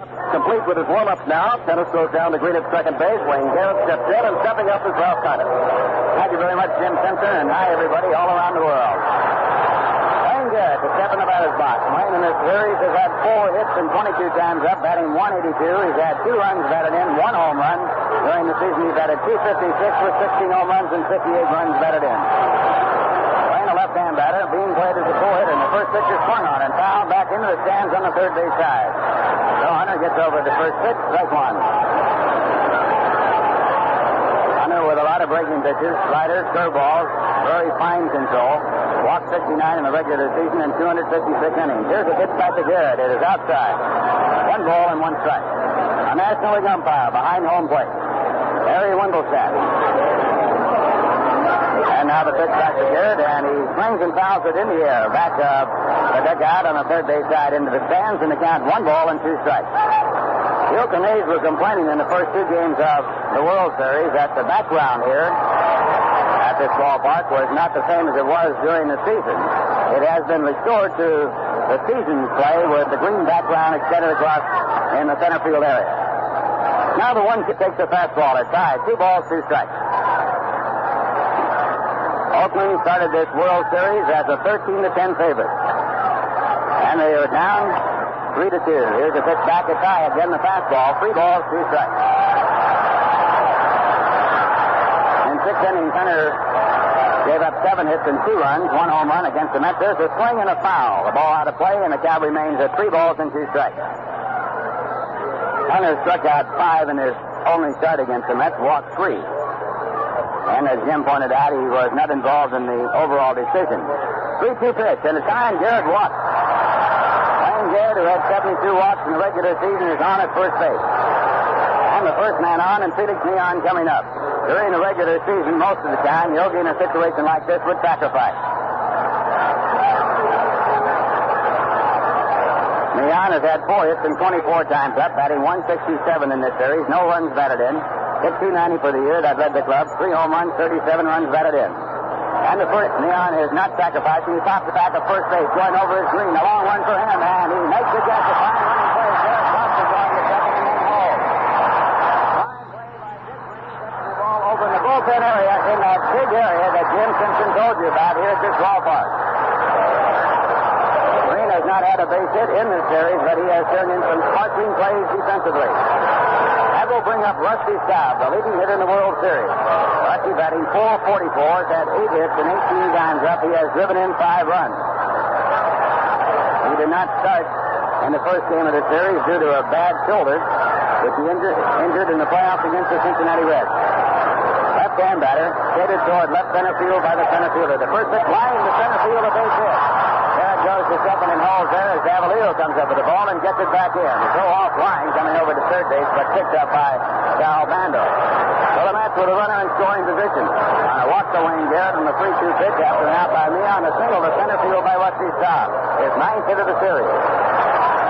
Complete with his warm-ups now. Tennis goes down to green at second base. Wayne Garrett steps in, and stepping up is Ralph Connor. Thank you very much, Jim Simpson, and hi, everybody, all around the world. Wayne Garrett is stepping in the batter's box. Wayne in this series has had 4 hits and 22 times up, batting 182. He's had 2 runs batted in, 1 home run. During the season, he batted 256 with 16 home runs and 58 runs batted in. Wayne, a left-hand batter, being played as a 4-hitter, and the first pitch is swung on and fouled back into the stands on the third base side. So Hunter gets over the first pitch, strike one. Hunter with a lot of breaking pitches, sliders, curveballs, very fine control. Walked 69 in the regular season and 256 innings. Here's a pitch back to Garrett. It is outside. 1 ball and 1 strike. A National League umpire behind home plate, Harry Wendelstadt. And now the pitch back to Garrett, and he swings and fouls it in the air. Back of the dugout on the third base side into the stands, and the count 1 ball and 2 strikes. The Oakland A's were complaining in the first 2 games of the World Series that the background here at this ballpark was not the same as it was during the season. It has been restored to the season's play with the green background extended across in the center field area. Now the 1 takes the fastball aside. 2 balls, 2 strikes. Oakland started this World Series as a 13-10 favorite. And they are down 3-2. Here's a pitch back at tie. Again, the fastball. 3 balls, 2 strikes. In 6 innings, Hunter gave up 7 hits and 2 runs, 1 home run against the Mets. There's a swing and a foul. The ball out of play, and the count remains at 3 balls and 2 strikes. Hunter struck out 5 in his only start against the Mets, walked 3. And as Jim pointed out, he was not involved in the overall decision. 3-2 pitch, and it's time Garrett walked. Wayne Garrett, who had 72 walks in the regular season, is on at first base. And the first man on, and Felix Neon coming up. During the regular season, most of the time, Yogi in a situation like this would sacrifice. Neon has had 4 hits and 24 times up, batting 167 in this series. No runs batted in. Hit .290 for the year. That led the club. 3 home runs, 37 runs batted in. And the first, Neon is not sacrificing. He pops the back of first base, going over his green. A long one for him, and he makes the catch. A fine running play. Garrett Watson going to second and then home. Fine play by Dick Green, getting the ball over in the bullpen area in that big area that Jim Simpson told you about here at this ballpark. Green has not had a base hit in this series, but he has turned in some sparkling plays defensively. Will bring up Rusty Staub, the leading hitter in the World Series. Rusty batting .444, has had 8 hits and 18 times up. He has driven in 5 runs. He did not start in the first game of the series due to a bad shoulder, which he injured in the playoffs against the Cincinnati Reds. Left-hand batter, headed toward left center field by the center fielder. The first pitch line to center field, a base hit. There it goes to second and holds there as Davalillo comes up with the ball and gets it back in. So offline, coming over to third base, but picked up by Sal Bando. So the Mets with a runner in scoring position. On a walk to Wayne Garrett on the 3-2 pitch after an out by Leon. A single to center field by Rusty Staub. His 9th hit of the series.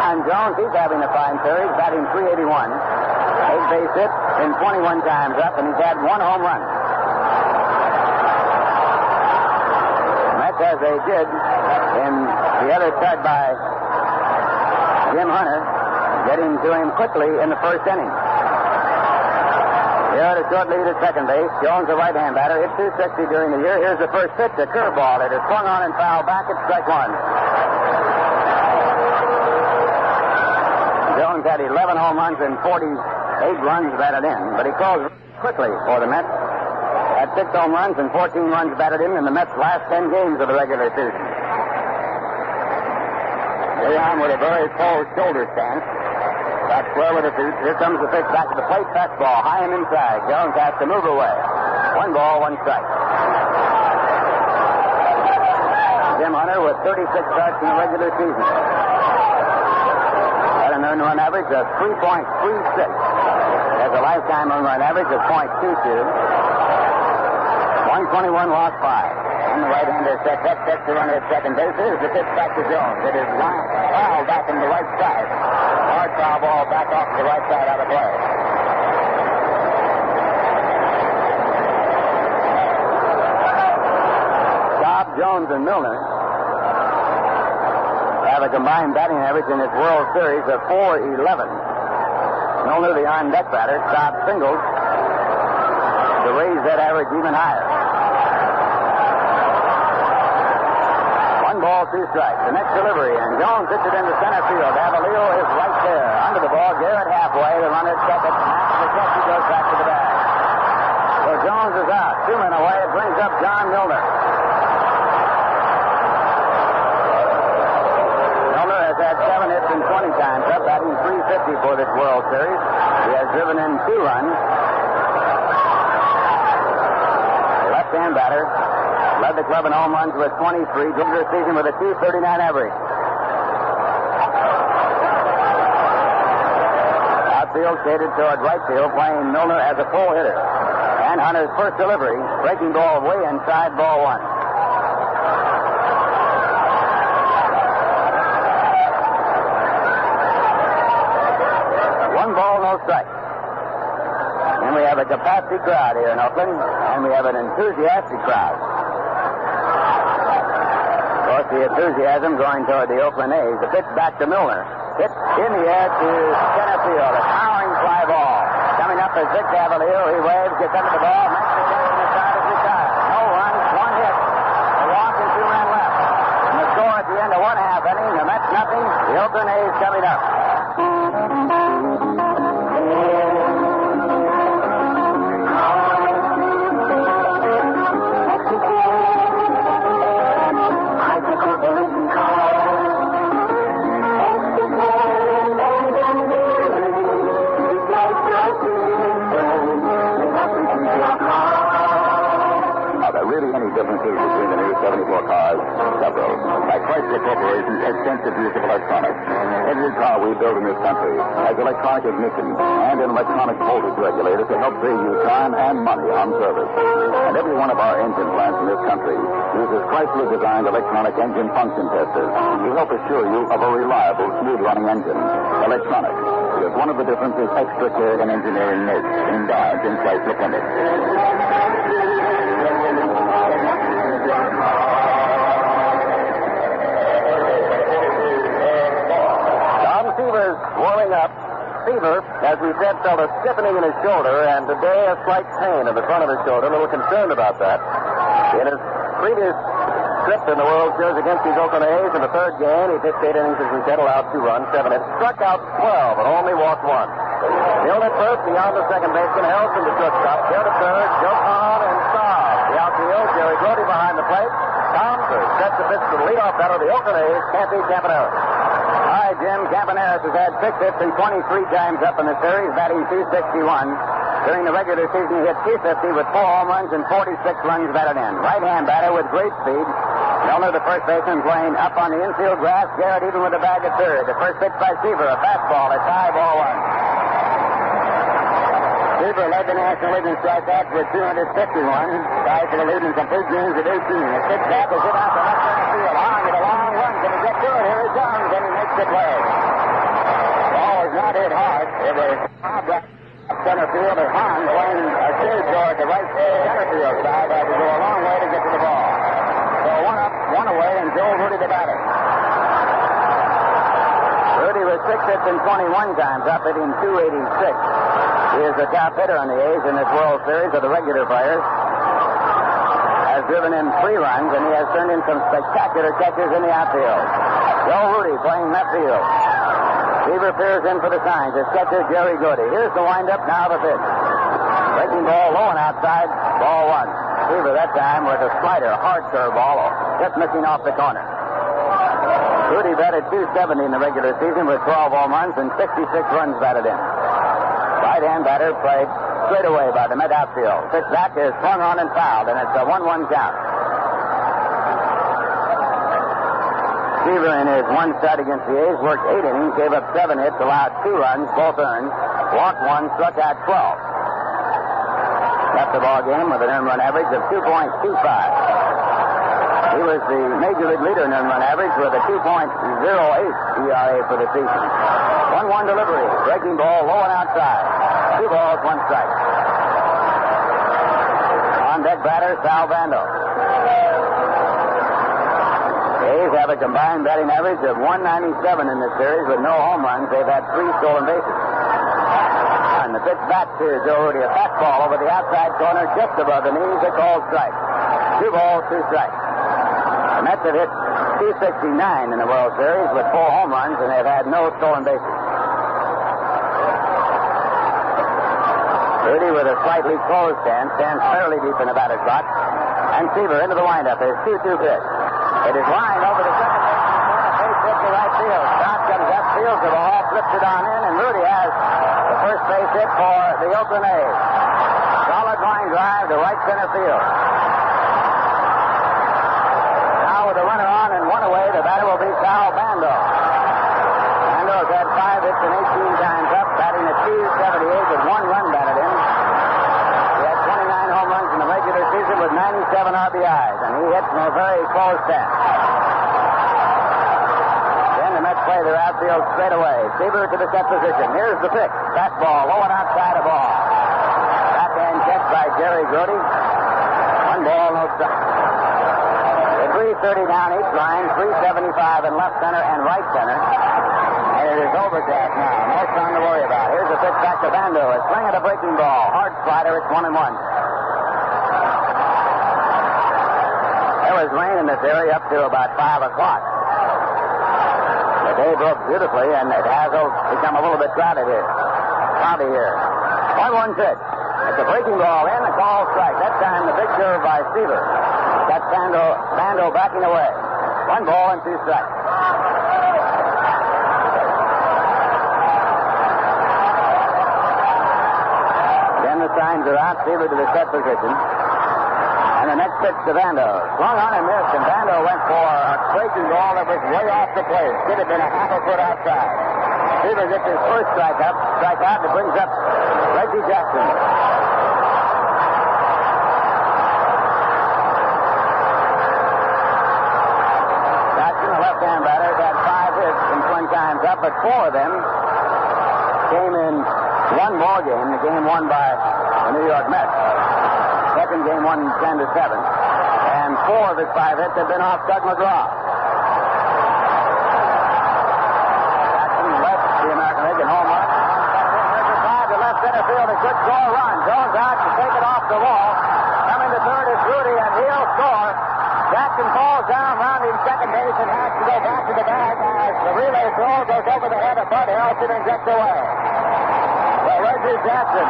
And Jones, he's having a fine series, batting .381. 8 base hits in 21 times up, and he's had 1 home run. Mets, as they did in the other start by Jim Hunter, getting to him quickly in the first inning. Here at a short lead at second base. Jones, the right-hand batter, hit .260 during the year. Here's the first pitch, a curveball. It is swung on and fouled back at strike 1. Jones had 11 home runs and 48 runs batted in, but he calls quickly for the Mets. Had 6 home runs and 14 runs batted in the Mets' last 10 games of the regular season. Leon with a very full shoulder stance. Got square with the feet. Here comes the pitch back to the plate. Fastball high and inside. Jones has to move away. 1 ball, 1 strike. Jim Hunter with 36 starts in the regular season. Had an earned run average of 3.36. Has a lifetime earned run average of .22. 121 lost 5. And the right-hander sets the runner at second base. Here's the pitch back to Jones. It is fouled back in the right side. Hard foul ball back off to the right side out of play. Staub, Jones, and Milner have a combined batting average in this World Series of .411. Milner, the on-deck batter, stopped singles to raise that average even higher. 1 ball, 2 strikes. The next delivery, and Jones hits it into center field. Avalio is right there. Under the ball, Garrett halfway. The runner at second. After the catch, he goes back to the bag. So Jones is out. 2 men away. It brings up John Milner. Milner has had 7 hits and 20 times up, batting .350 for this World Series. He has driven in 2 runs. The left-hand batter led the club in home runs with 23. Did the season with a .239 average. Outfield shaded toward right field, playing Milner as a full hitter. And Hunter's first delivery, breaking ball way inside, ball 1. One ball, no strike. And we have a capacity crowd here in Oakland, and we have an enthusiastic crowd. The enthusiasm going toward the Oakland A's. The pitch back to Milner. Hit in the air to center field. A towering fly ball. Coming up is Vic Avalio. He waves, gets under the ball, makes the game, and the side is retired. No runs, 1 hit. A walk and 2 men left. And the score at the end of 1/2 inning, the Mets nothing. The Oakland A's coming up. Differences between the new 74 cars? Several. Like Chrysler Corporation's extensive use of electronics. Every car we build in this country has electronic ignition and an electronic voltage regulator to help save you time and money on service. And every one of our engine plants in this country uses Chrysler-designed electronic engine function testers to help assure you of a reliable, smooth-running engine. Electronic. Because one of the differences extra care and engineering makes in Dodge and Chrysler Plymouth. Warming up. Fever, as we said, felt a stiffening in his shoulder, and today a slight pain in the front of his shoulder. A little concerned about that. In his previous trip in the World Series against the Oakland A's in the 3rd game, he pitched 8 innings, as we said, allowed 2 runs, 7 hits, struck out 12, and only walked 1. Hill at first, beyond the second baseman, Helson to shortstop, Hill to third, Joe on and Staub. The outfield, Jerry Grody behind the plate. Thompson sets the pitch to the leadoff batter of the Oakland A's, Campy Campaneris. Hi, Jim. Campaneris has had 6 hits and 23 times up in the series, batting .261. During the regular season, he hit .250 with 4 home runs and 46 runs batted in. Right-hand batter with great speed. Milner, the first baseman, playing up on the infield grass. Garrett even with the bag at third. The first pitch by Seaver, a fastball at tie, ball 1. Seaver led the National League in strikeouts with 251. Tied for the lead in complete games at 18. The pitch back is hit out to left center field. On with a long run. Can he get to it? Here he comes, and he makes the play. Ball was not hit hard. It was right center field, and Hahn playing a shade toward the right center field side had to go a long way to get to the ball. So 1 up, 1 away, and Joe Rudy the batter. Rudy was 6 hits and 21 times up, hitting .286. He is the top hitter on the A's in this World Series of the regular players. Has driven in 3 runs, and he has turned in some spectacular catches in the outfield. Joe Rudy playing left field. Seaver peers in for the signs. His catcher, Jerry Grody. Here's the windup, now the pitch. Breaking ball low and outside, ball 1. Seaver that time with a slider, hard curve ball, just missing off the corner. Rudy batted .270 in the regular season with 12 home runs and 66 runs batted in. Right-hand batter played straight away by the mid outfield. Pitch back is swung on and fouled, and it's a 1-1 count. Seaver in his 1 start against the A's worked 8 innings, gave up 7 hits, allowed 2 runs, both earned, walked 1, struck out 12. Left the ball game with an earned run average of 2.25. He was the major league leader in earned run average with a 2.08 ERA for the season. 1-1 delivery, breaking ball low and outside. 2 balls, 1 strike. On deck batter, Sal Bando. A's have a combined batting average of 197 in this series with no home runs. They've had 3 stolen bases. And the pitch back to Joe Rudy, a fastball over the outside corner just above the knees, a called strike. 2 balls, 2 strikes. The Mets have hit 269 in the World Series with 4 home runs, and they've had no stolen bases. Rudy with a slightly closed stance, stands fairly deep in the batter's box. And Seaver into the windup. There's 2-2 pitch. It is lined over the second base, base hit to right field. Scott comes up, fields the ball, flips it on in, and Rudy has the first base hit for the Oakland A's. Solid line drive to right center field. Now with a runner on and 1 away, the batter will be Sal Bando. Bando has had 5 hits and 18 times up, batting at .278 with 1 run batted in. He had 29 home runs in the regular season with 97 RBIs, and he hits in a very close stance. Then the Mets play their outfield straight away. Seaver to the set position. Here's the pitch. Fastball, low and outside the ball. Backhand catch by Jerry Grody. 1 ball, no strike. 330 down each line, 375 in left center and right center. And it is overcast now. No time to worry about. Here's a pitch back to Bando. A swing at a breaking ball. Hard slider. It's 1-1. There was rain in this area up to about 5 o'clock. The day broke beautifully, and it has become a little bit cloudy here. 1-1 pitch. It's a breaking ball in, a call strike. That time the big serve by Seaver. That's Bando backing away. 1 ball and 2 strikes. Then the signs are out. Seaver to the set position. And the next pitch to Bando. Swung on and missed, and Bando went for a breaking ball that was way off the plate. Should have been a half a foot outside. Seaver gets his first strikeout, and it brings up Reggie Jackson. Left-hand batter had 5 hits and 20 times up, but 4 of them came in 1 ball game, the game won by the New York Mets. Second game won 10-7, and 4 of his 5 hits have been off Doug McGraw. Jackson left the American League and home run. Here's a drive to left center field, a good score run. Jones out to take it off the wall. Coming to third is Rudy, and he'll score. Jackson falls down, rounding second base, and has to go back to the bag as the relay throw goes over the head of Bud Harrelson and gets away. So Reggie Jackson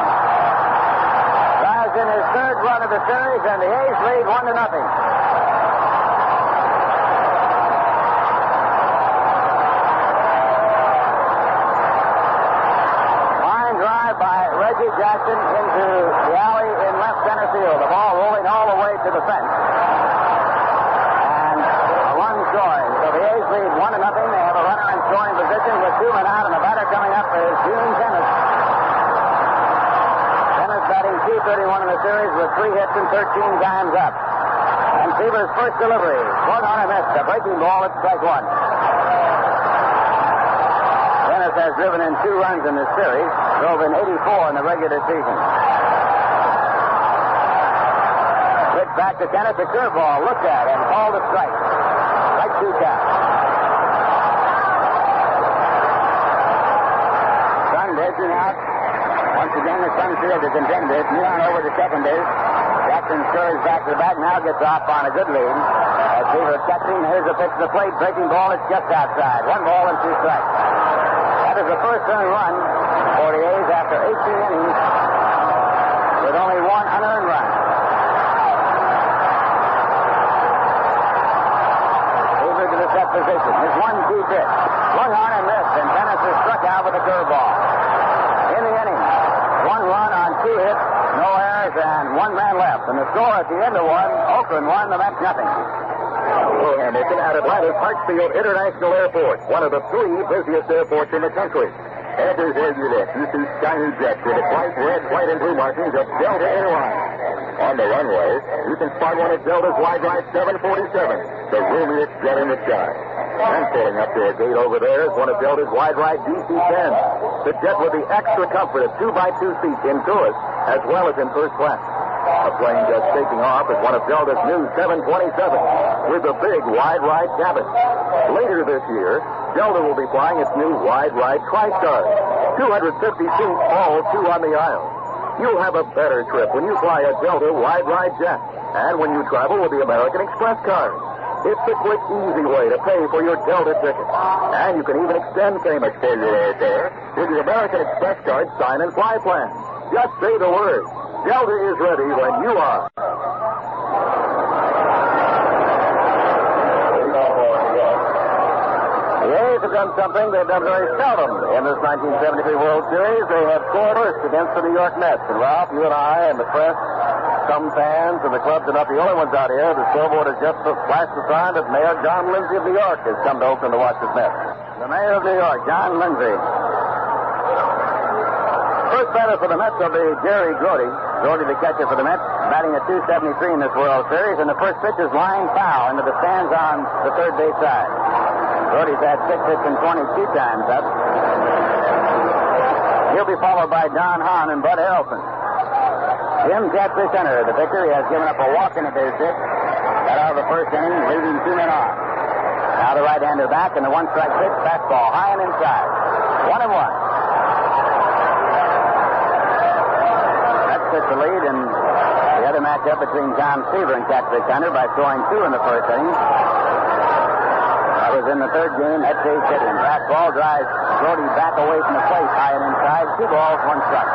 drives in his 3rd run of the series, and the A's lead 1-0. Line drive by Reggie Jackson into the alley in left center field. The ball rolling all the way to the fence. Scoring. So the A's lead 1-0. They have a runner in scoring position with 2 men out, and the batter coming up is Gene Tennis. Tennis batting .231 in the series with 3 hits and 13 times up. And Seaver's first delivery. Swung on and missed. A breaking ball at strike 1. Tennis has driven in 2 runs in this series. Drove in 84 in the regular season. Pitch back to Tennis. A curveball looked at and called a strike. 2 count. Sun breaking out. Once again, the sun field is intended. Neon over to second base. Jackson scurries back to the back. Now gets off on a good lead. As Seaver catching. Here's a pitch to the plate. Breaking ball. It's just outside. 1 ball and 2 strikes. That is the first earned run for the A's after 18 innings with only 1 unearned run. Position. His 1-2 pitch. Swung on and missed, and Tennis is struck out with a curveball. In the inning, 1 run on 2 hits, no errors, and 1 man left. And the score at the end of 1, Oakland 1, the Mets nothing. Hello, Hamilton at Atlanta's Hartsfield International Airport, one of the 3 busiest airports in the country. Everywhere you look, you see shiny jets with the bright red, white, and blue markings of Delta Airlines. On the runway, you can spot one of Delta's wide right 747, the roomiest jet in the sky. And pulling up to a gate over there is one of Delta's wide right DC-10, the jet with the extra comfort of 2x2 seats in tourist as well as in first class. A plane just taking off is one of Delta's new 727, with the big wide ride cabin. Later this year, Delta will be flying its new wide ride TriStar. 250 seats, all two on the aisle. You'll have a better trip when you fly a Delta wide ride jet. And when you travel with the American Express card. It's the quick, easy way to pay for your Delta ticket. And you can even extend payments for your airfare with the American Express card sign and fly plan. Just say the word. Delta is ready when you are. The A's have done something they've done very seldom in this 1973 World Series. They have scored first against the New York Mets. And Ralph, you and I and the press, some fans and the clubs are not the only ones out here. The scoreboard has just flashed the sign that Mayor John Lindsay of New York has come to Oakland to watch his Mets. The Mayor of New York, John Lindsay. First batter for the Mets will be Jerry Grody. Grody, the catcher for the Mets, batting at .273 in this World Series, and the first pitch is line foul into the stands on the third base side. Grody's had 6 hits and 22 times up. He'll be followed by Don Hahn and Bud Harrelson. Jim Catcher center, the pitcher. He has given up a walk in the base hit. Got out of the first inning, leaving 2 men on. Now the right-hander back, and the one-strike pitch, fastball, high and inside. 1-1. That's just the lead in the other matchup between John Seaver and Catcher center by scoring 2 in the first inning. That was in the third game at Shea Stadium. Fastball drives Grody back away from the plate, high and inside. 2 balls, 1 strike.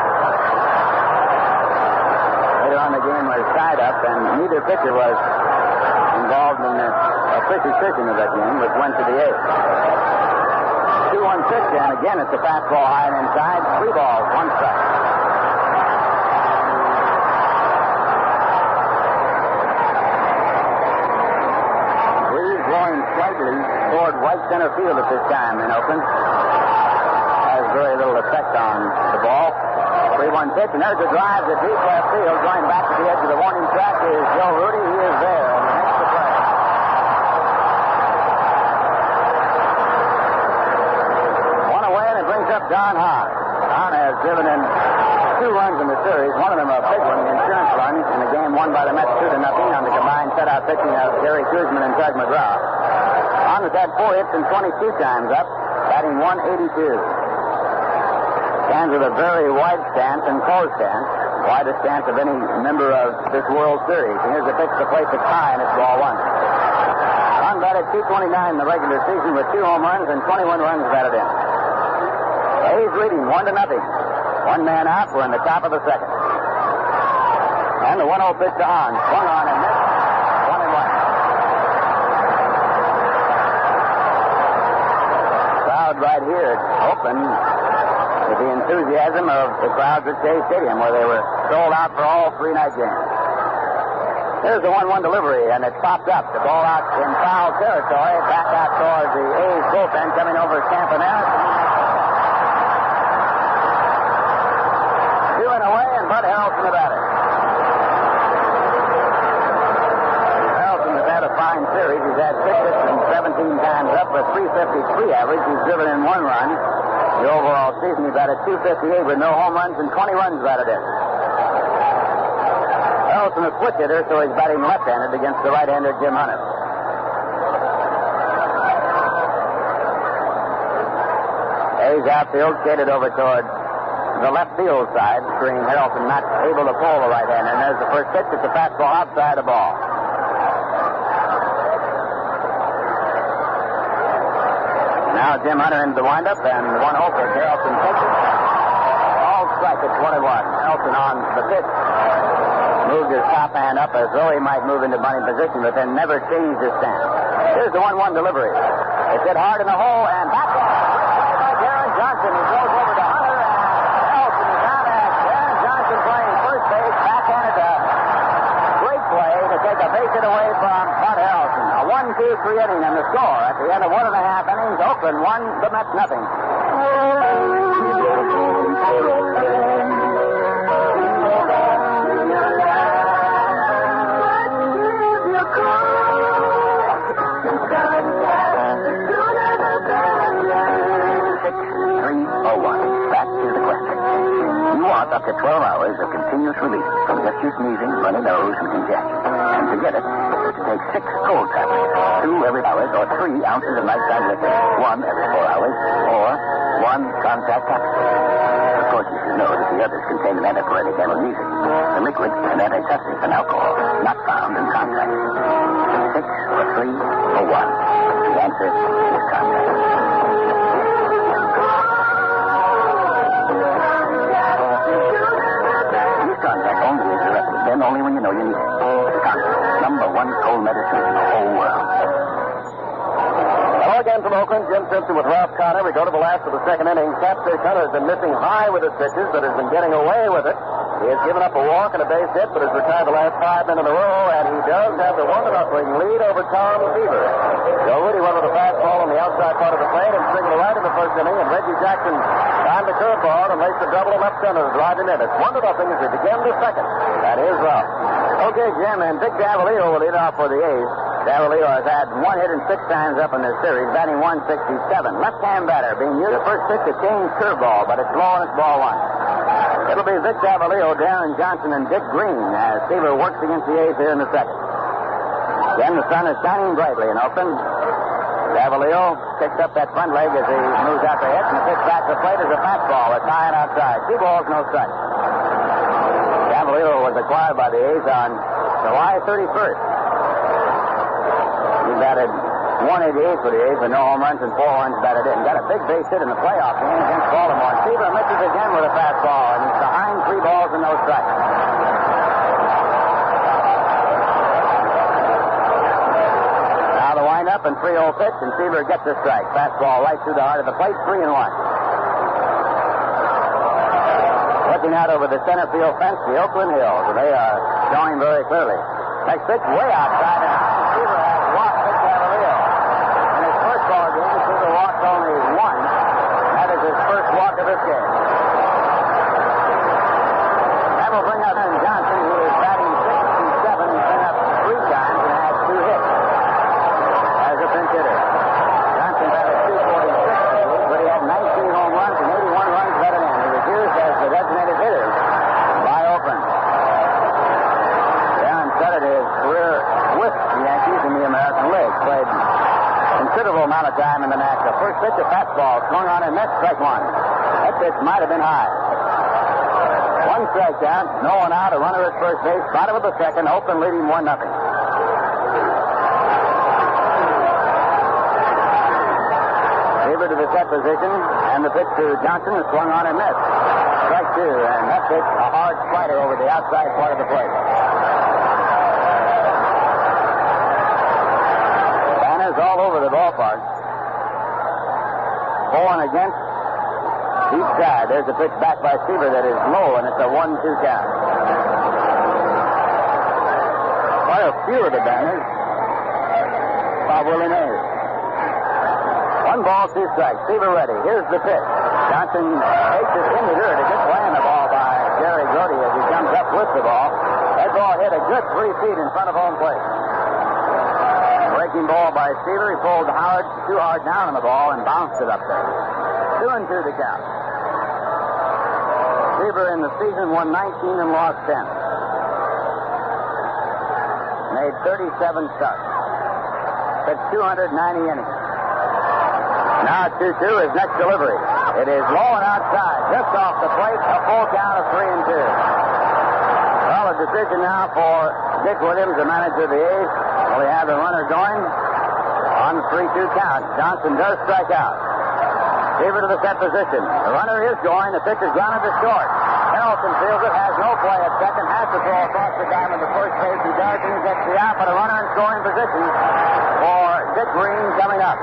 Later on, the game was tied up, and neither pitcher was involved in the official decision of that game, which went to the A's. 2-1 pitch, and again it's a fastball high and inside. 3 balls, 1 strike. Breeze blowing slightly toward right center field at this time in Oakland. Has very little effect on the ball. 3-1 pitch, and there's a drive to deep left field. Going back to the edge of the warning track is Joe Rudy. He is there, and he makes the play. One away, and it brings up Don Hahn. Hahn has driven in 2 runs in the series. One of them a big one, the insurance run, in the game won by the Mets 2-0 on the combined shutout pitching of Gary Kuzman and Tug McGraw. Hahn has had 4 hits and 22 times up, batting .182. Stands with a very wide stance and close stance. Widest stance of any member of this World Series. And here's a pitch to plate that's high, and it's ball 1. Hahn batted .229 in the regular season with 2 home runs and 21 runs batted in. A's leading 1-0. 1 man out. We're in the top of the second. And the 1-0 pitch to Hahn. Swung on and missed. 1-1. Crowd right here at Oakland with the enthusiasm of the crowds at Shea Stadium, where they were sold out for all 3 night games. Here's the 1-1 delivery, and it popped up. The ball out in foul territory, back out towards the A's bullpen, coming over Campaneris. 2 and away, and Bud Harrelson the batter. Harrelson has had a fine series. He's had 6 hits and 17 times up with .353 average. He's driven in 1 run. The overall season, he batted .258 with no home runs and 20 runs batted in. Harrelson is a switch hitter, so he's batting left-handed against the right-hander Jim Hunter. A's outfield skated over toward the left field side, screen. Harrelson not able to pull the right-hander. And there's the first pitch. It's a fastball outside the ball. Now Jim Hunter into the windup, and 1-0 for Harrelson pitches. All strike at 21. Harrelson on the pitch. Moved his top hand up as though he might move into bunting position, but then never changed his stance. Here's the 1-1 delivery. It's hit hard in the hole, and back by Darren Johnson. He goes over to Hunter, and Harrelson is out at Darren Johnson playing first base. Backhanded a great play to take a base hit away from Bud Harrelson. A 1-2-3 inning, and the score at the end of 1.5 innings, Oakland 1, the Mets nothing. up to 12 hours of continuous relief from just your sneezing, runny nose, and congestion. And to get it, to take 6 cold tablets, 2 every hour, or 3 ounces of nighttime liquid, 1 every 4 hours, or 1 contact capsule. Of course, you should know that the others contain an antipyretic analgesic. The liquid, an antitussive, and alcohol, not found in contact. 6 or 3 or 1. The answer is contact. Use contact only as directed, then only when you know you need it. Contact, #1 cold medicine in the whole world. Hello again from Oakland. Jim Simpson with Ralph Connor. We go to the last of the second inning. Catfish Hunter has been missing high with his pitches, but has been getting away with it. He has given up a walk and a base hit, but has retired the last 5 men in a row, and he does have the 1-0 lead over Tom Seaver. Joe Rudy went with a fastball on the outside part of the plate and singled right in the first inning, and Reggie Jackson timed the curveball and laced a double in left center to drive him in. It's 1-0 as we begin the second. That is Ralph. Okay, Jim, and Vic Davalillo will lead off for the A's. Davalillo has had 1 hit and 6 times up in this series, batting .167. Left-hand batter being used. The first pitch, a change curveball, but it's low and it's ball 1. It'll be Vic Davalillo, Darren Johnson, and Dick Green as Seaver works against the A's here in the second. Again, the sun is shining brightly in Oakland. Davalillo picks up that front leg as he moves out the hit, and the pitch back to the plate is a fastball. It's high and outside. 2 balls, no strikes. Davalillo was acquired by the A's on July 31st. He batted .188 for the A's with no home runs and 4 runs batted in. Got a big base hit in the playoff game against Baltimore. And Seaver misses again with a fastball, and he's behind 3 balls and no strikes. Now the windup and 3-0 pitch, and Seaver gets a strike. Fastball right through the heart of the plate, 3-1. Looking out over the center field fence, the Oakland Hills, and they are showing very clearly. Next pitch way outside, and Seaver has walked Vic Davalillo. In his first ball game, Seaver walked only 1. That is his first walk of this game. That will bring up Johnson, who is batting 67. He's been up 3 times and has 2 hits as a pinch hitter. Johnson batted .246, but he had 19 home runs and 81 runs batted in. He was used as the designated hitter by Oakland. Darren started his career with the Yankees in the American League. Played considerable amount of time in the National. First pitch, a fastball swung on and missed, strike 1. That pitch might have been high. 1 strike down, no one out, a runner at first base, bottom of the second, Oakland leading 1-0. Seaver to the set position, and the pitch to Johnson is swung on and missed. Strike 2, and that pitch, a hard slider over the outside part of the plate. Banners all over the ballpark. For and against. Deep side. There's a pitch back by Seaver that is low, and it's a 1-2 count. Quite a few of the banners by Willie Mays. 1 ball, 2 strikes. Seaver ready. Here's the pitch. Johnson takes it in the dirt. A good play on the ball by Jerry Grody as he comes up with the ball. That ball hit a good 3 feet in front of home plate. Breaking ball by Seaver. He pulled too hard down on the ball and bounced it up there. 2-2 the count. Seaver in the season won 19 and lost 10. Made 37 starts. Pitched 290 innings. Now 2-2 his next delivery. It is low and outside, just off the plate, a full count of 3-2. Well, a decision now for Dick Williams, the manager of the A's. Will he have the runner going on the 3-2 count? Johnson does strike out. Seaver to the set position. The runner is going. The pitch is grounded to short. Harrelson fields it, has no play at second, has to throw across the diamond to first base. He does, and he gets the out, but a runner in scoring position for Dick Green coming up.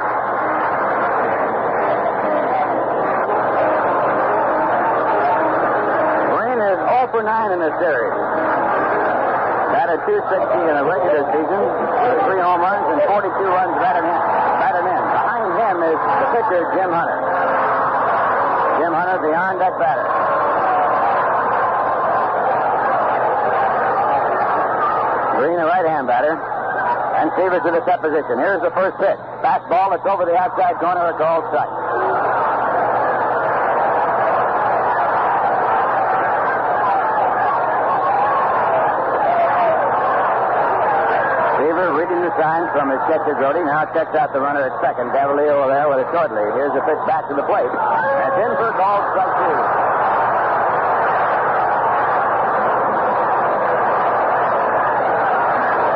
Green is 0 for 9 in this series. Batted .260 in the regular season with 3 home runs and 42 runs batted in. Behind him is the pitcher, Jim Hunter. Jim Hunter, the on-deck batter. Green, a right-hand batter. And Seaver to the set position. Here's the first pitch. Fastball that's over the outside corner, a called strike. from his catcher, Grody. Now checks out the runner at second. Cavaliero there with a short lead. Here's a pitch back to the plate. That's in for a ball, strike two.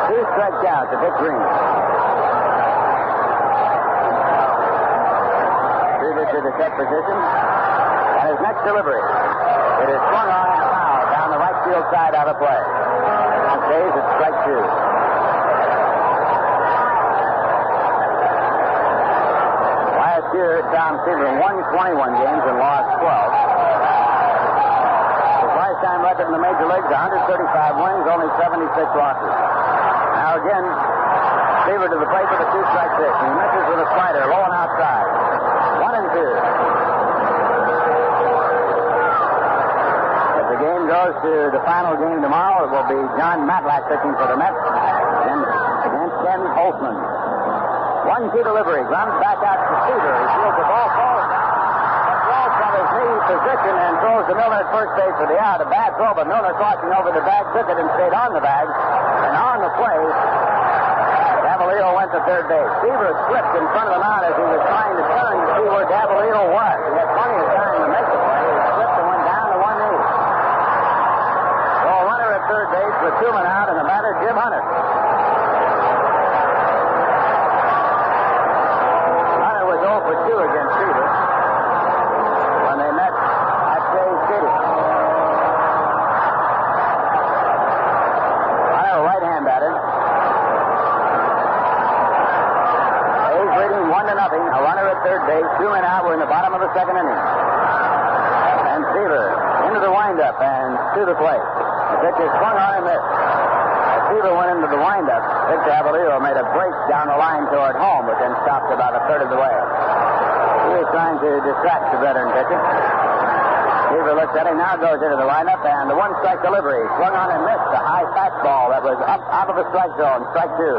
Two strikes out to Dick Green. Seaver to the set position. And his next delivery. It is swung on and foul down the right field side out of play. Stays at strike two. Last year, Tom Seaver won 21 games and lost 12. His lifetime record in the major leagues, 135 wins, only 76 losses. Now again, Seaver to the plate with a two-strike pitch. He misses with a slider, low and outside. 1-2. Goes to the final game tomorrow. It will be John Matlack pitching for the Mets against Ken Holtzman. 1-2 delivery. Runs back out to Seaver. He feels the ball falls down. It falls from his knee position and throws to Milner at first base for the out. A bad throw, but Milner crossing over the bag, took it and stayed on the bag. And on the play, Cavaliero went to third base. Seaver slipped in front of the mound as he was trying to turn to see where Cavaliero was. He had plenty of time to make the play. He slipped and went down to one knee. Third base with 2 men out and the batter, Jim Hunter. Hunter was 0 for 2 against Seaver when they met at Shea Stadium. Hunter, a right-hand batter. A's leading 1-0. A runner at third base, 2 men out. We're in the bottom of the second inning. And Seaver into the windup and to the plate. The pitch is swung on and missed. Seaver went into the windup. Big Cavaliero made a break down the line toward home, but then stopped about a third of the way. He was trying to distract the veteran pitcher. Seaver looks at him, now goes into the lineup, and the one-strike delivery. Swung on and missed. A high fastball that was up out of the strike zone. Strike two.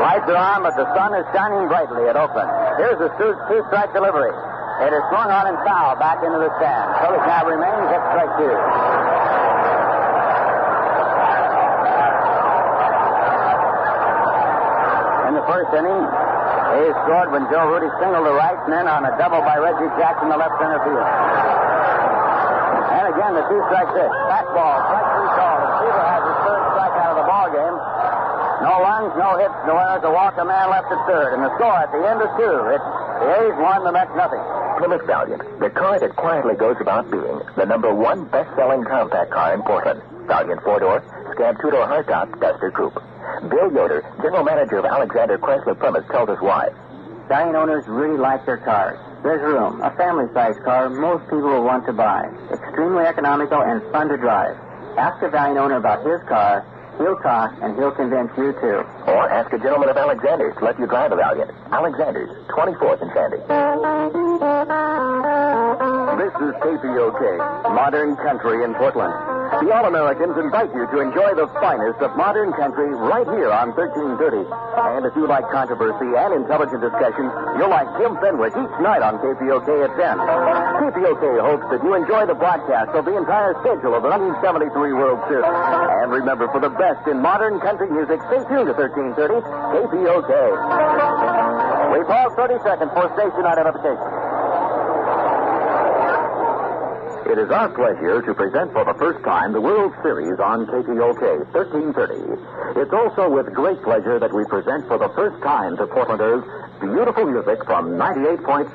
Lights are on, but the sun is shining brightly at Oakland. Here's the two-strike delivery. It is swung on and foul back into the stand. So it now remains at strike two. In the first inning, Hayes scored when Joe Rudy singled to right and then on a double by Reggie Jackson, the left center field. And again, the two-strike pitch. Fastball, strike three call. And Seaver has his third strikeout of the ball game. No runs, no hits, no errors, a walk, a man left at third. And the score at the end is 2. The A's won, the Mets nothing. Plymouth Valiant, the car that quietly goes about being the #1 best-selling compact car in Portland. Valiant 4-door, Scab 2-door hardtop, Duster Coupe. Bill Yoder, general manager of Alexander Chrysler Plymouth, tells us why. Valiant owners really like their cars. There's room. A family-sized car most people will want to buy. Extremely economical and fun to drive. Ask a Valiant owner about his car. He'll talk, and he'll convince you, too. Or ask a gentleman of Alexander's to let you drive a Valiant. Alexander's, 24th and Sandy. This is KPOK, Modern Country in Portland. The All-Americans invite you to enjoy the finest of modern country right here on 1330. And if you like controversy and intelligent discussion, you'll like Kim Fenwick each night on KPOK at 10. KPOK hopes that you enjoy the broadcast of the entire schedule of the 1973 World Series. And remember, for the best in modern country music, stay tuned to 1330 KPOK. We pause 30 seconds for station identification. It is our pleasure to present for the first time the World Series on KPOK 1330. It's also with great pleasure that we present for the first time to Portlanders beautiful music from 98.5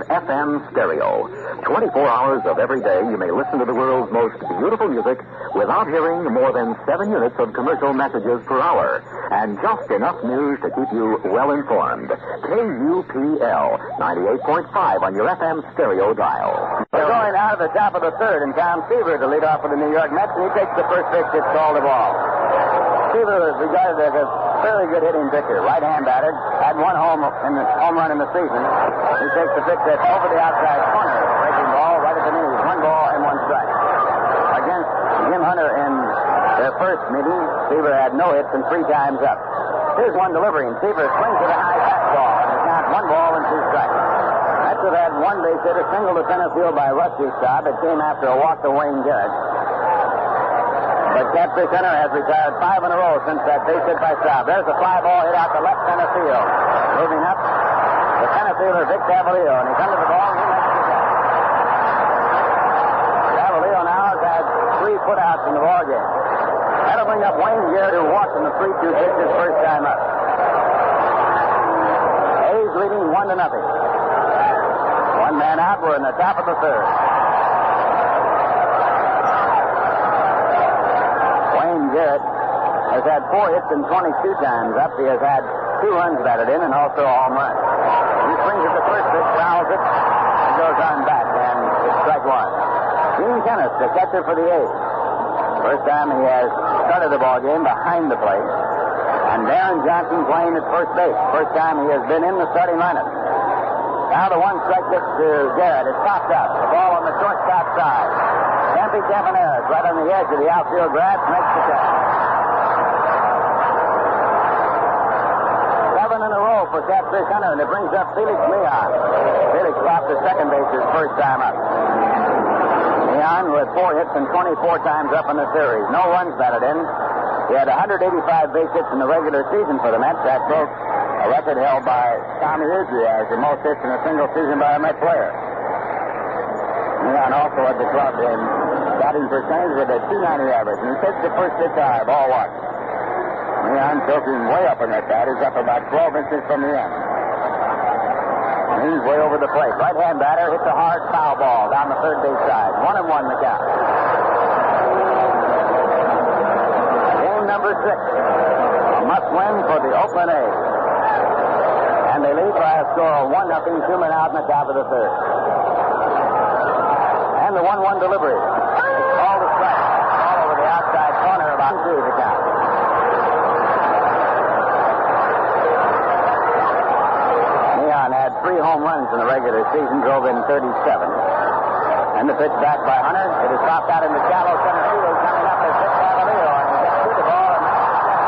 FM stereo. 24 hours of every day you may listen to the world's most beautiful music without hearing more than 7 units of commercial messages per hour. And just enough news to keep you well informed. KUPL 98.5 on your FM stereo dial. We're going out of the top of the third, and Tom Seaver to lead off for the New York Mets, and he takes the first pitch. It's called a ball. Seaver is regarded as a fairly good hitting pitcher, right-hand batter. Had one home run in the season. He takes the pitch that's over the outside corner, breaking ball right at the knees. 1 ball and 1 strike. Against Jim Hunter in their first meeting, Seaver had no hits and 3 times up. Here's one delivery, and Seaver swings with a high fastball, and it's not 1 ball and 2 strikes. Mets have had one base hit, a single to center field by Rusty Staub. It came after a walk to Wayne Garrett. But Catfish Hunter has retired 5 in a row since that base hit by Staub. There's a fly ball hit out to left center field. Moving up, the center fielder, Vic Cavalier, and he's under the ball, and he makes the catch. Cavalier now has had 3 putouts in the ball game. That'll bring up Wayne Garrett, who walked in the 3-2 pitch his first time up. A's leading 1-0. 1 man out. We're in the top of the third. Wayne Garrett has had 4 hits and 22 times up. He has had 2 runs batted in and also a home run. He swings at the first pitch, fouls it, and goes on back, and it's strike 1. Gene Kenneth, the catcher for the A's. First time he has started the ball game behind the plate. And Darren Johnson playing at first base. First time he has been in the starting lineup. Now the 1-strike pitch to Garrett. It's popped up. The ball on the shortstop side. Campy Campaneris right on the edge of the outfield grass makes the catch. 7 in a row for Catfish Hunter, and it brings up Felix Leon. Felix stopped at second base his first time up. Leon, who had 4 hits and 24 times up in the series. No runs batted in. He had 185 base hits in the regular season for the Mets. That broke a record held by Tommy Ridgey as the most hits in a single season by a Met player. Leon also had the club in batting percentage with a .290 average. And he takes the first pitch high, ball 1. Leon tilting way up in that bat. He's up about 12 inches from the end. He's way over the plate. Right-hand batter hits a hard foul ball down the third base side. 1-1 the count. Game number 6. A must-win for the Oakland A's. And they lead by a score of 1-0, 2 men out in the top of the third. And the 1-1 delivery. It's called a strike. Ball over the outside corner, about 2 the count. Had 3 home runs in the regular season, drove in 37. And the pitch back by Hunter. It is popped out in the shallow center field. Coming up is Vic Cavalier, and he gets to the ball and makes the catch.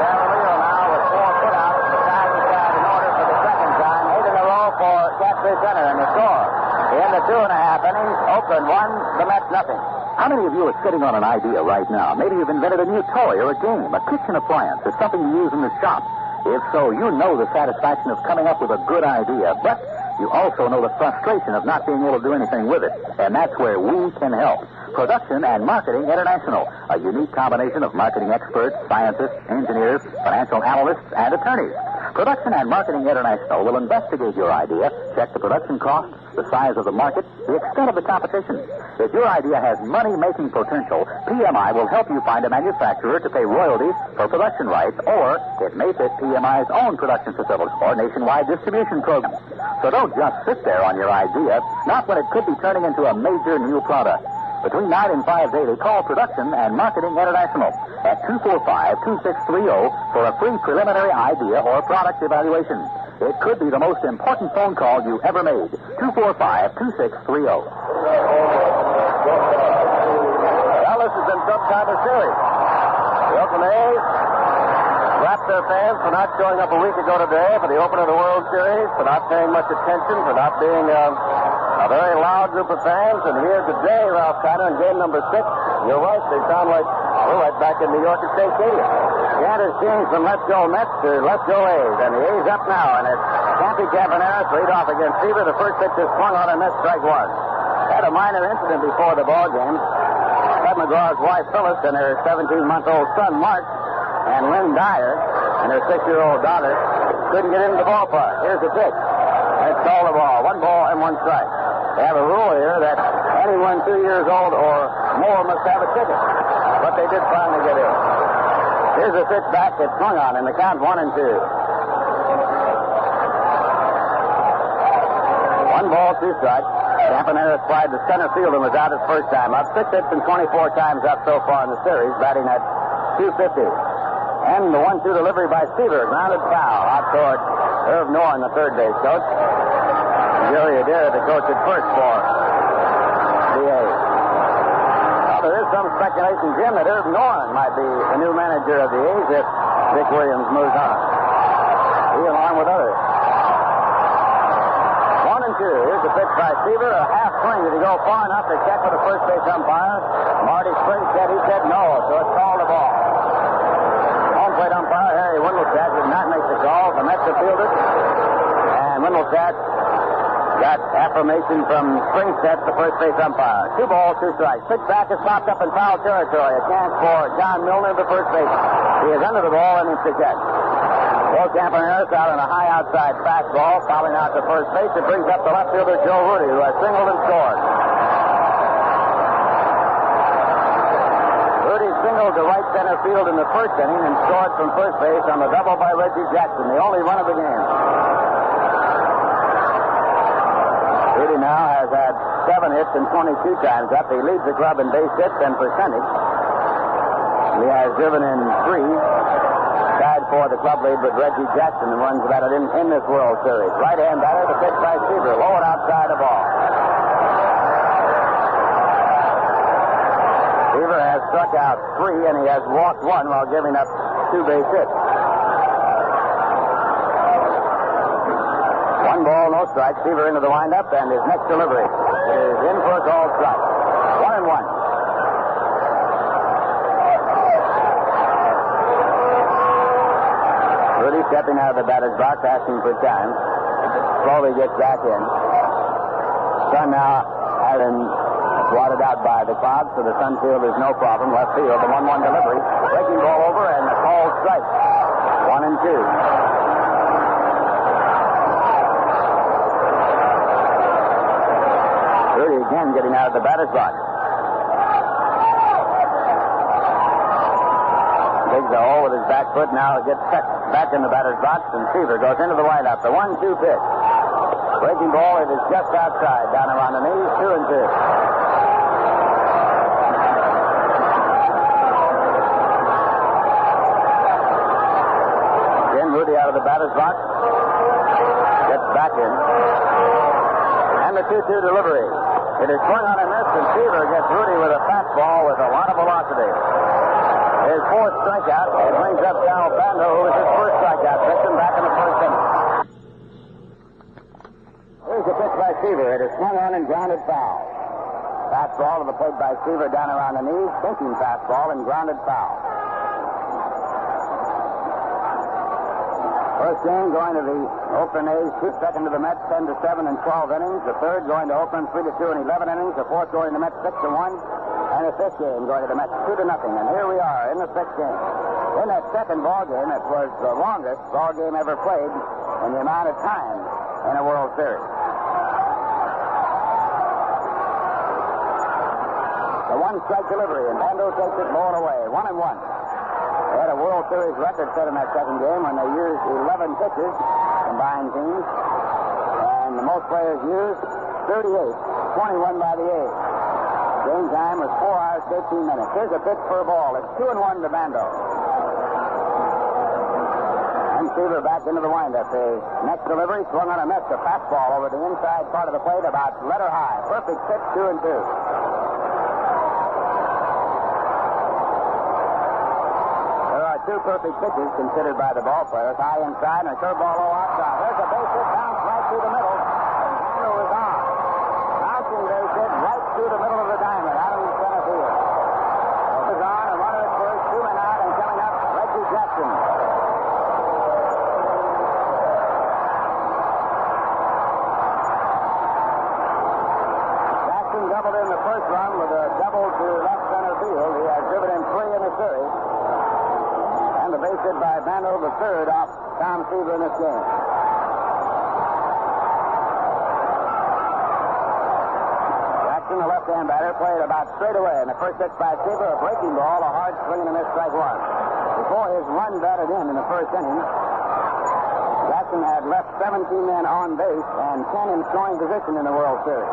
Cavalier now with 4 putouts, the side in order for the second time. 8 in a row for Catfish Hunter, and the score. In the 2.5 innings, Oakland 1, the Mets nothing. How many of you are sitting on an idea right now? Maybe you've invented a new toy or a game, a kitchen appliance, or something to use in the shop. If so, you know the satisfaction of coming up with a good idea, but you also know the frustration of not being able to do anything with it. And that's where we can help. Production and Marketing International, a unique combination of marketing experts, scientists, engineers, financial analysts, and attorneys. Production and Marketing International will investigate your idea, check the production costs, the size of the market, the extent of the competition. If your idea has money-making potential, PMI will help you find a manufacturer to pay royalties for production rights, or it may fit PMI's own production facilities or nationwide distribution program. So don't just sit there on your idea, not when it could be turning into a major new product. Between 9 and 5 daily, call Production and Marketing International at 245-2630 for a free preliminary idea or product evaluation. It could be the most important phone call you ever made. 245-2630. Well, this has been some kind of series. The Oakland A's slapped their fans for not showing up a week ago today for the opener of the World Series, for not paying much attention, for not being a very loud group of fans. And here today, Ralph Kiner, in game number 6, you're right, they sound like we're right back in New York at State Stadium. The ad has changed from Let's Go Mets to Let's Go A's, and the A's up now, and it's Campy Campaneris lead off against Seaver. The first pitch is swung on, and that's strike 1. Had a minor incident before the ball game. Bud McGraw's wife, Phyllis, and her 17-month-old son, Mark, and Lynn Dyer, and her 6-year-old daughter, couldn't get into the ballpark. Here's the pitch. Let's call the ball. 1 ball and 1 strike. They have a rule here that anyone 2 years old or more must have a ticket. But they did finally get in. Here's a pitch back that's swung on in the count 1-2. 1 ball, 2 strikes. Campaneris flied to center field and was out his first time up. 6 hits and 24 times up so far in the series, batting at .250. And the 1-2 delivery by Seaver, grounded foul out toward Irv Norton, the third base coach. Jerry Adair, the coach at first for the A's. Now, there is some speculation, Jim, that Irv Norton might be the new manager of the A's if Dick Williams moves on. He along with others. 1-2. Here's the pitch by Seaver. A half swing. Did he go far enough to check with the first base umpire? Marty Springs said no, so it's called a ball. Home plate umpire Harry Windlestat did not make the call. The Mets appealed it. And Windlestat got affirmation from Springstead, the first base umpire. 2 balls, 2 strikes. Pitch back is popped up in foul territory. A chance for John Milner, the first baseman. He is under the ball and it's a catch. Will Campaneris out on a high outside fastball, fouling out to first base. It brings up the left fielder Joe Rudy, who has singled and scored. Rudy singled to right center field in the first inning and scored from first base on the double by Reggie Jackson, the only run of the game. Rudy now has had 7 hits and 22 times up. He leads the club in base hits and percentage. He has driven in 3. Tied for the club lead with Reggie Jackson, the runs batted in this World Series. Right-hand batter, the pitch by Seaver. Low and outside the ball. Seaver has struck out 3, and he has walked 1 while giving up 2 base hits. 1 ball, no strike. Seaver into the windup, and his next delivery is in for a called strike. 1-1. Rudy stepping out of the batter's box, asking for time. Slowly gets back in. Sun now has been swatted out by the clouds, so the sun field is no problem. Left field, the 1-1 delivery. Breaking ball over, and a called strike. 1-2. Rudy again getting out of the batter's box. Digs a hole with his back foot. Now it gets set back in the batter's box, and Seaver goes into the windup. The 1-2 pitch. Breaking ball, it is just outside. Down around the knees, 2-2. Again, Rudy out of the batter's box. Gets back in. And the 2-2 delivery. It is swung on a miss, and Seaver gets Rudy with a fastball with a lot of velocity. His 4th strikeout. It brings up Sal Bando, who was his first strikeout. Puts him back in the first inning. Here's the pitch by Seaver. It is swung on and grounded foul. Fastball to the plate by Seaver down around the knees. Sinking fastball and grounded foul. First game going to the Oakland A's, 2. Second to the Mets, 10-7 in 12 innings. The third going to Oakland, 3-2 in 11 innings. The fourth going to the Mets, 6-1. And the 5th game going to the Mets, 2-0. And here we are in the 6th game. In that second ball game, it was the longest ball game ever played in the amount of time in a World Series. The 1-strike delivery, and Bando takes it blown away. 1-1. They had a World Series record set in that second game when they used 11 pitches, combined teams. And the most players used 38, 21 by the A's. Game time was 4 hours, 13 minutes. Here's a pitch for a ball. It's 2-1 to Bando. And Seaver back into the windup. The next delivery swung on a miss. A fastball over the inside part of the plate about letter high. Perfect pitch, 2-2. There are 2 perfect pitches considered by the ball players. High inside and a curveball low outside. There's a base hit bounce right through the middle. And Bando is on. Bouncing base hit right through the middle of the diamond out in center field. Is on, a runner at first, 2 men out, and coming up, Reggie Jackson. Jackson doubled in the first run with a double to left center field. He has driven in 3 in the series. And the base hit by Bando, the 3rd off Tom Seaver in this game. The left-hand batter played about straight away. And the first pitch by Seaver, a breaking ball, a hard swing and a miss, strike 1. Before his run batted in the first inning, Jackson had left 17 men on base and 10 in scoring position in the World Series.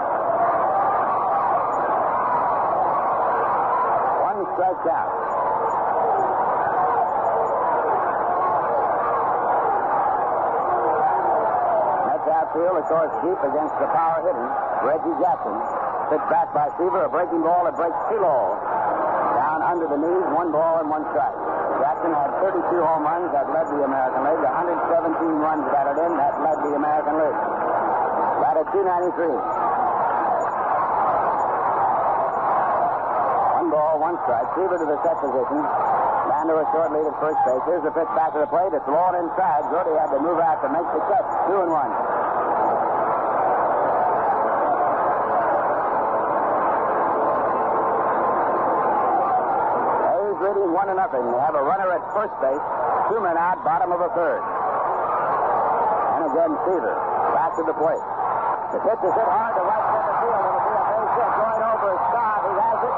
1 strike out. That's outfield, of course, deep against the power hitting Reggie Jackson. Pitch back by Seaver, a breaking ball that breaks too low. Down under the knees, 1 ball and 1 strike. Jackson had 32 home runs that led the American League. 117 runs batted in that led the American League. batted .293. 1 ball, 1 strike. Seaver to the set position. Down to a short lead at first base. Here's the pitch back to the plate. It's low inside. Gordy had to move out to make the catch. 2-1. A's leading 1-0. They have a runner at first base. 2 men out, bottom of the third. And again, Seaver back to the plate. The pitch is hit hard to right center field. It'll be a base hit going over Scott. He has it.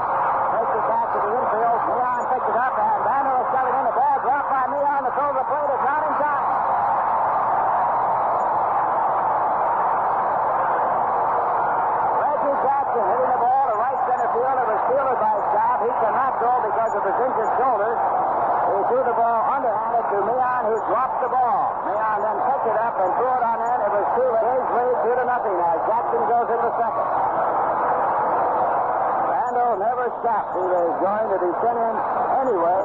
Takes it back to the infield. Leon picks it up, and Vander is coming in. The ball dropped by Leon. The throw to the plate is not in time. Reggie Jackson hitting the ball to right center field. It was fielded by Scott. He cannot throw because of his injured shoulder. He threw the ball underhanded to Leon, who dropped the ball. Leon then picked it up and threw it on in. It was too late. A's lead 2-0 as Jackson goes into second. Never stopped. He was going to be sent in anyway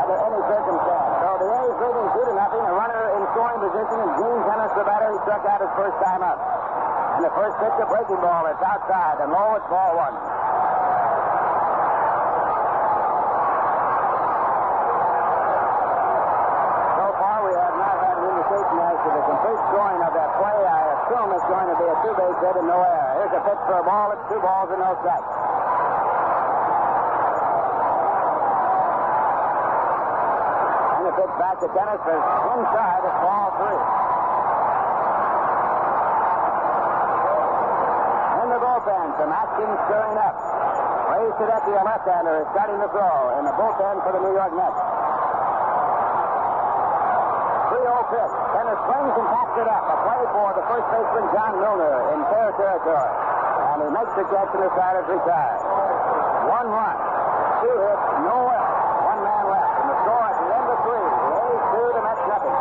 under any circumstance. So the A's leading 2-0. A runner in scoring position is Gene Tennis, the batter. He struck out his first time up. And the first pitch, a breaking ball. It's outside and low. It's ball 1. So far, we have not had an indication as to the complete scoring of that play. I assume it's going to be a 2-base hit and no error. Here's a pitch for a ball. It's 2 balls and no strikes. Back to Dennis is inside at ball 3. In the bullpen, some action stirring up. Ray Tedeschi, a left-hander, is starting to throw in the bullpen for the New York Mets. 3-0 pitch. Dennis swings and taps it up. A play for the first baseman, John Milner, in fair territory. And he makes the catch and the side is retired. 1 run. 2 hits, no error. 1 man left. And the score at the end of 3. The Mets nothing.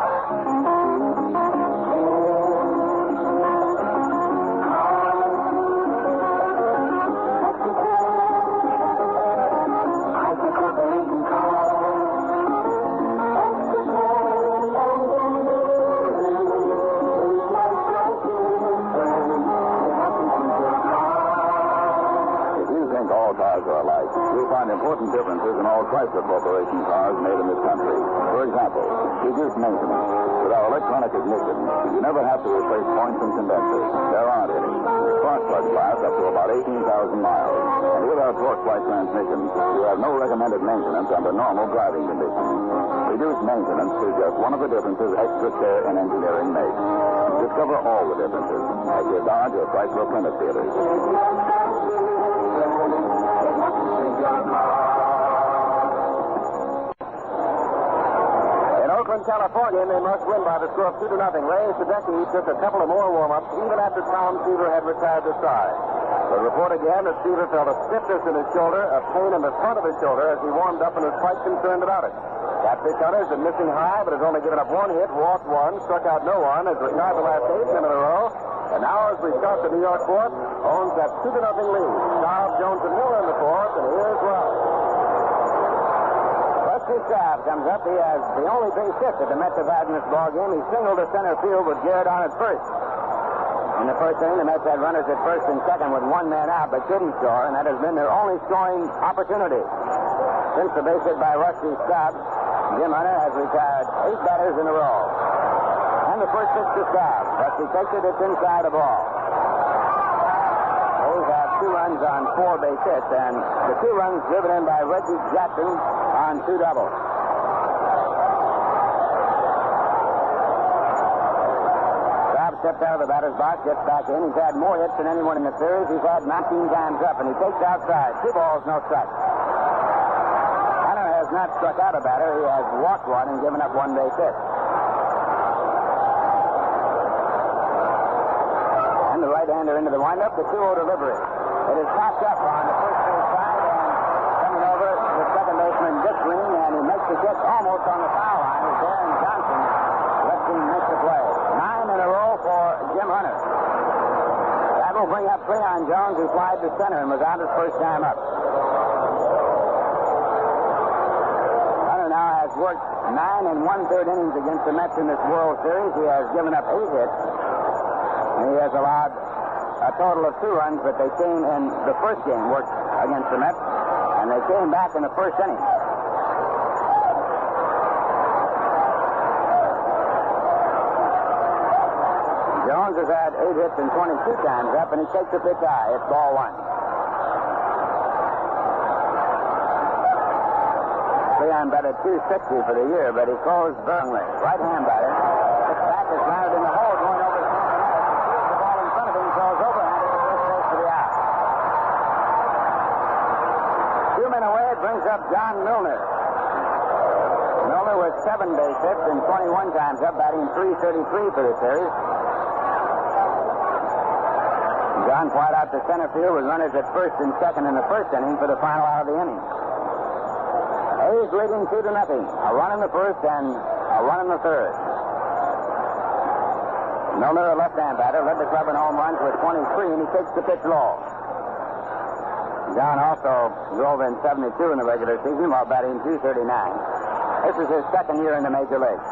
You'll find important differences in all Chrysler Corporation cars made in this country. For example, reduced maintenance. With our electronic ignition, you never have to replace points and condensers. There aren't any. Spark plugs last up to about 18,000 miles. And with our torque flight transmission, you have no recommended maintenance under normal driving conditions. Reduced maintenance is just one of the differences extra care in engineering makes. Discover all the differences at your Dodge or Chrysler Plymouth dealers. In Oakland, California, they must win by the score of 2-0. Ray Tedeschi took a couple of more warm-ups even after Tom Seaver had retired the side. The report again that Seaver felt a stiffness in his shoulder, a pain in the front of his shoulder as he warmed up and was quite concerned about it. Catfish Hunter has been missing high, but has only given up 1 hit, walked 1, struck out no one, has retired the last 8 in a row. And now, as we start the New York fourth, owns that 2-0 lead. Staub, Jones, and Miller in the fourth, and here's Wells. Rusty Staub comes up. He has the only base hit that the Mets have had in this ball game. He singled to center field with Garrett on at first. In the first inning, the Mets had runners at first and second with 1 man out, but couldn't score, and that has been their only scoring opportunity. Since the base hit by Rusty Staub, Jim Hunter has retired 8 batters in a row. And the first pitch to Staub. Rusty takes it, it's inside the ball. A's have 2 runs on 4 base hits, and the 2 runs driven in by Reggie Jackson on 2 doubles. Staub steps out of the batter's box, gets back in. He's had more hits than anyone in the series. He's had 19 times up, and he takes outside. 2 balls, no strikes. Hunter has not struck out a batter. He has walked 1 and given up 1 base hit. And the right-hander into the windup, the 2-0 delivery. It is popped up on the first base side, and coming over the second baseman, Dick Green, and he makes the catch almost on the foul line as Darren Johnson lets him make the play. 9 in a row for Jim Hunter. That will bring up Cleon Jones, who flied to center and was out his first time up. Hunter now has worked 9 1/3 innings against the Mets in this World Series. He has given up 8 hits. And he has allowed a total of 2 runs, but they came in the first game, worked against the Mets, and they came back in the first inning. Jones has had 8 hits and 22 times up, and he takes the pitch high. It's ball 1. Leon batted .260 for the year, but he closed Burnley. Right-hand batter. His back is grounded in the hole going over to Cincinnati. He sees the ball in front of him, throws overhanded to first base for the out. 2 men away, it brings up John Milner. Milner with 7 base hits and 21 times up, batting .333 for the series. John White out to center field with runners at first and second in the first inning for the final out of the inning. A's leading 2-0. A run in the first and a run in the third. Milner, a left-hand batter, led the club in home runs with 23, and he takes the pitch low. John also drove in 72 in the regular season while batting .239. This is his second year in the major leagues.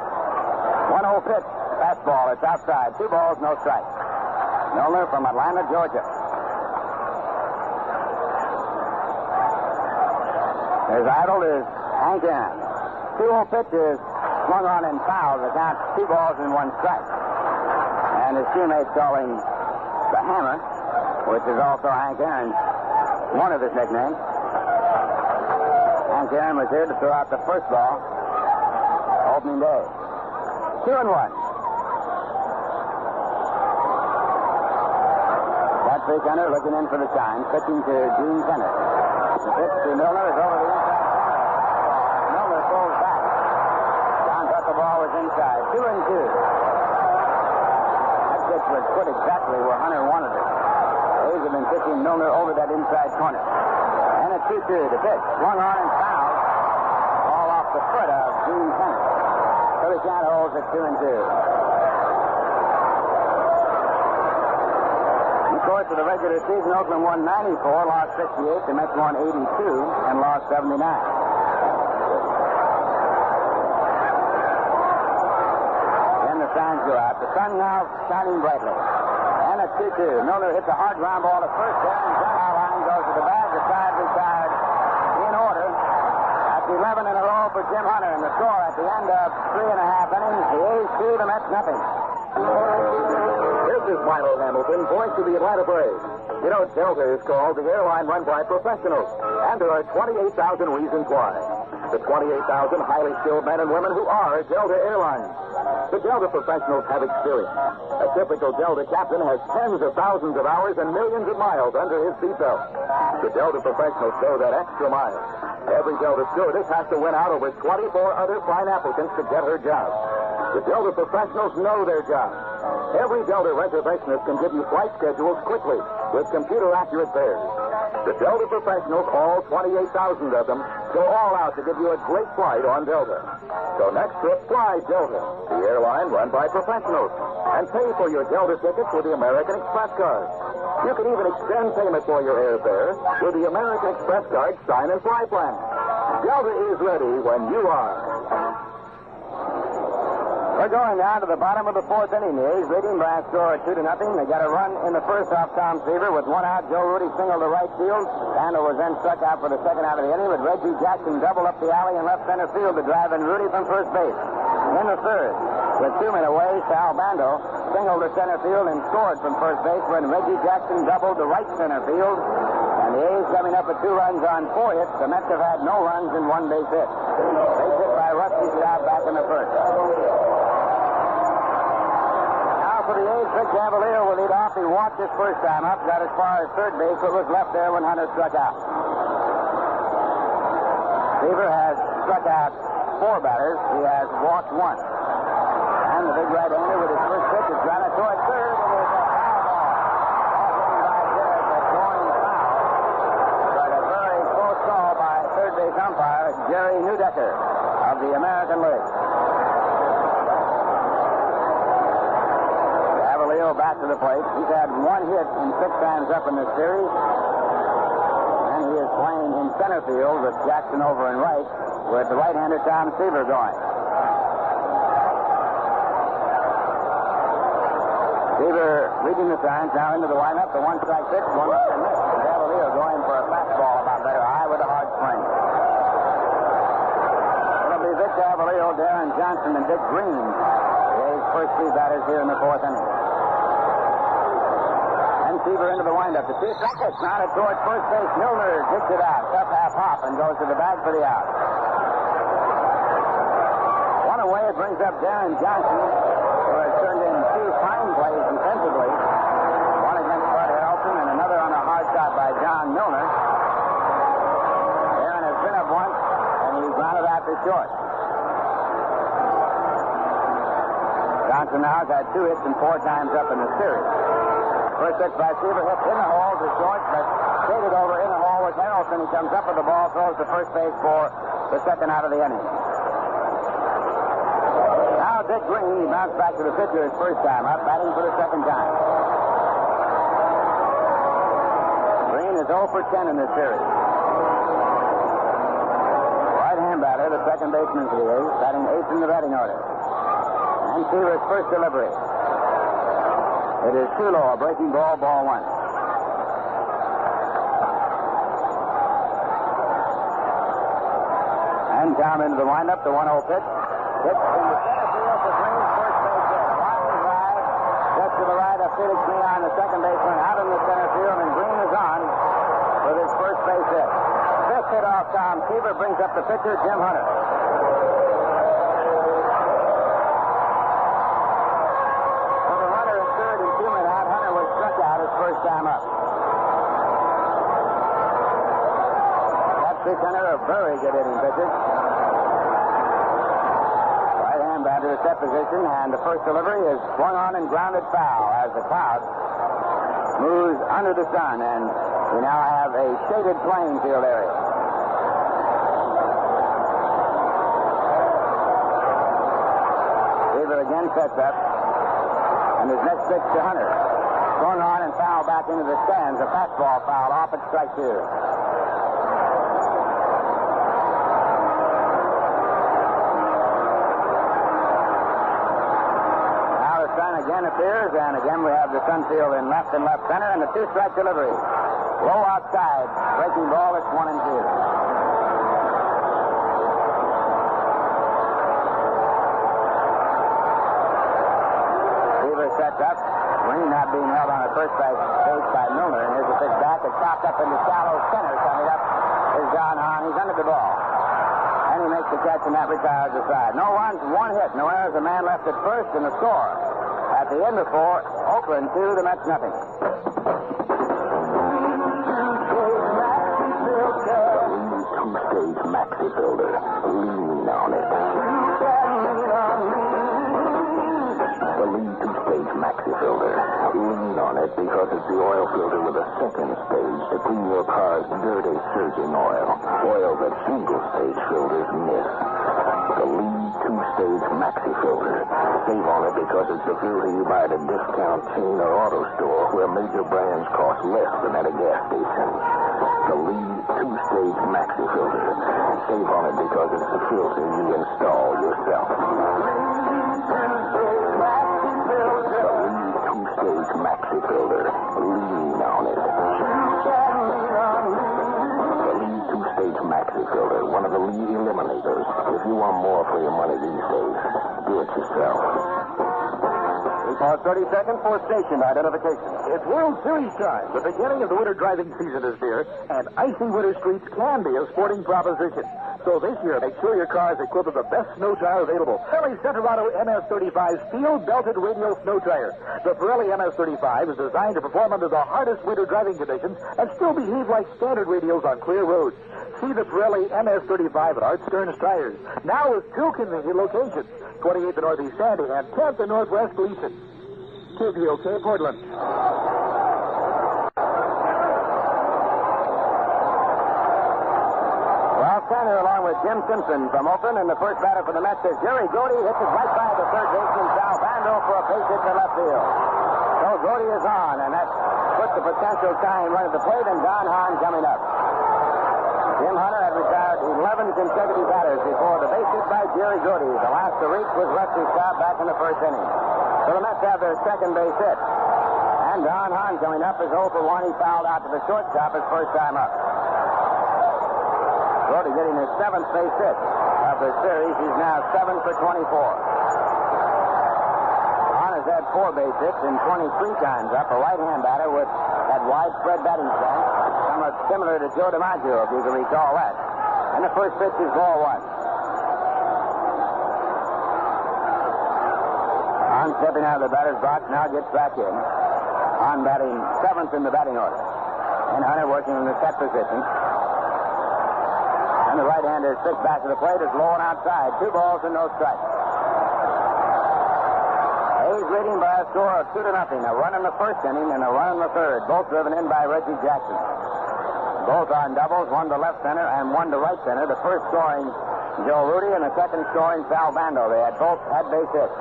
1-0 pitch, fastball, it's outside. 2 balls, no strikes. Milner from Atlanta, Georgia. His idol is Hank Aaron. 2-0 pitch is swung on and fouled. The count 2 balls and 1 strike. And his teammates call him the Hammer, which is also Hank Aaron's, one of his nicknames. Hank Aaron was here to throw out the first ball opening day. 2-1. Base runner looking in for the sign, pitching to Gene Kennedy. The pitch to Milner is over the inside. Milner throws back. John thought the ball was inside. 2-2. That pitch was put exactly where Hunter wanted it. The A's have been pitching Milner over that inside corner. And it's 2-2. The pitch swung on and fouled. Ball off the foot of Gene Kennedy. So the count holds at 2-2. Of the regular season, Oakland won 94, lost 68. The Mets won 82 and lost 79. Then the signs go out. The sun now shining brightly. And it's 2-2. Milner hits a hard ground ball to first base, and John line goes to the bag. The side retired in order. That's 11 in a row for Jim Hunter. And the score at the end of 3.5 innings, the A's 2, the Mets nothing. This is Milo Hamilton, voice of the Atlanta Braves. You know, Delta is called the airline run by professionals, and there are 28,000 reasons why. The 28,000 highly skilled men and women who are Delta Airlines. The Delta professionals have experience. A typical Delta captain has tens of thousands of hours and millions of miles under his seatbelt. The Delta professionals go that extra mile. Every Delta stewardess has to win out over 24 other fine applicants to get her job. The Delta professionals know their job. Every Delta reservationist can give you flight schedules quickly with computer-accurate fares. The Delta professionals, all 28,000 of them, go all out to give you a great flight on Delta. So next trip, fly Delta, the airline run by professionals, and pay for your Delta tickets with the American Express card. You can even extend payment for your airfare with the American Express card sign and fly plan. Delta is ready when you are. We're going now to the bottom of the 4th inning. The A's leading by a score of 2-0. They got a run in the first off Tom Seaver with 1 out. Joe Rudy singled to right field. Randall was then struck out for the second out of the inning, but Reggie Jackson doubled up the alley in left center field to drive in Rudy from first base. In the third, with 2 men away, Sal Bando singled to center field and scored from first base when Reggie Jackson doubled to right center field. And the A's coming up with 2 runs on 4 hits. The Mets have had no runs and 1 base hit. Base hit by Rusty Staub back in the first. For the A's, Rick Cavalier will lead off. He walked his first time up, got as far as third base, but was left there when Hunter struck out. Seaver has struck out 4 batters. He has walked 1. And the big right-hander with his first pitch is grounded toward third, and there's a foul ball. Ball given by Jarrett, that's going foul. But a very close call by third base umpire Jerry Neudecker of the American League. Back to the plate. He's had 1 hit in 6 times up in this series. And he is playing in center field with Jackson over in right, with the right-hander Tom Seaver going. Seaver reading the signs, now into the windup. The one strike pitch, one up and miss. Cavalier going for a fastball about better high with a hard swing. It'll be Vic Cavalier, Darren Johnson, and Dick Green. His first three batters here in the fourth inning. And Seaver into the windup. The 2 strikes, nodded toward first base. Milner digs it out. Tough half hop and goes to the bag for the out. One away, it brings up Darren Johnson, who has turned in 2 fine plays defensively. One against Bud Harrelson and another on a hard shot by John Milner. Darren has been up once, and he's grounded out to short. Johnson now has had 2 hits and 4 times up in the series. First pitch by Seaver, hit in the hole to short, but shaded over in the hole with Harrelson. He comes up with the ball, throws to first base for the second out of the inning. Now Dick Green, he bounced back to the pitcher his first time up, batting for the second time. Green is 0 for 10 in this series. Right-hand batter, the second baseman he is, batting 8th in the batting order. And Seaver's first delivery. It is too low, a breaking ball, ball 1. And down into the windup, the 1-0 pitch. Hit in the center field for Green's first base hit. Line drive, just to the right of Felix Leon, the second baseman, out in the center field, and Green is on with his first base hit. Fifth hit off Tom Seaver brings up the pitcher, Jim Hunter. First time up. That's Dick Hunter, a very good hitting pitcher. Right-hand batter to set position, and the first delivery is swung on and grounded foul as the cloud moves under the sun, and we now have a shaded playing field area. Seaver again sets up, and his next pitch to Hunter. Swung on and foul back into the stands. A fastball foul off at strike 2. Now the sun again appears, and again we have the sun field in left and left center, and the 2-strike delivery. Low outside. Breaking ball, it's 1-2. Seaver sets up. Green not being held on at first base by Milner, and here's a pitch back. It's chopped up into shallow center. Coming up is John Hahn. He's under the ball. And he makes the catch, and that retires the side. No runs, 1 hit. No errors. A man left at first, and the score at the end of 4, Oakland 2, the Mets nothing. Two-stage maxi filter. Lean on it. The lead two-stage maxi filter. Lean on it because it's the oil filter with a second stage to clean your car's dirty surging oil. Oil that single-stage filters miss. The lead two-stage maxi filter. Save on it because it's the filter you buy at a discount chain or auto store where major brands cost less than at a gas station. The lead two-stage maxi filter. Save on it because it's the filter you install yourself. Two-stage maxi filter. Lean on it. The lead two-stage maxi filter, one of the lead eliminators. If you want more for your money these days, do it yourself. We pause 30 seconds for station identification. It's World Series time. The beginning of the winter driving season is here, and icy winter streets can be a sporting proposition. So this year, make sure your car is equipped with the best snow tire available. Pirelli Centerado MS35 steel-belted radial snow tire. The Pirelli MS35 is designed to perform under the hardest winter driving conditions and still behave like standard radials on clear roads. See the Pirelli MS35 at Art Stearns Tires. Now with 2 convenient locations, 28th and Northeast Sandy and 10th and Northwest Gleason. KPOK Portland. Center along with Jim Simpson from Oakland, and the first batter for the Mets is Jerry Grody. Hits it right by the third baseman, Sal Bando, for a base hit to left field. So Grody is on, and that puts the potential tying run at the plate, and Don Hahn coming up. Jim Hunter had retired 11 consecutive batters before the base hit by Jerry Grody. The last to reach was Rusty Staub back in the first inning. So the Mets have their second base hit. And Don Hahn coming up is 0 for 1. He fouled out to the shortstop his first time up. Brody getting his seventh base hit of the series. He's now 7 for 24. Hahn has had 4 base hits in 23 times up. A right-hand batter with that widespread batting stance. Somewhat similar to Joe DiMaggio, if you can recall that. And the first pitch is ball 1. Hahn stepping out of the batter's box, now gets back in. Hahn batting 7th in the batting order. And Hunter working in the set position. And the right-hander sticks back to the plate. Is low and outside. 2 balls and no strikes. A's leading by a score of 2-0. A run in the first inning and a run in the third. Both driven in by Reggie Jackson. Both on doubles, one to left center and one to right center. The first scoring Joe Rudy and the second scoring Sal Bando. They had both had base hits.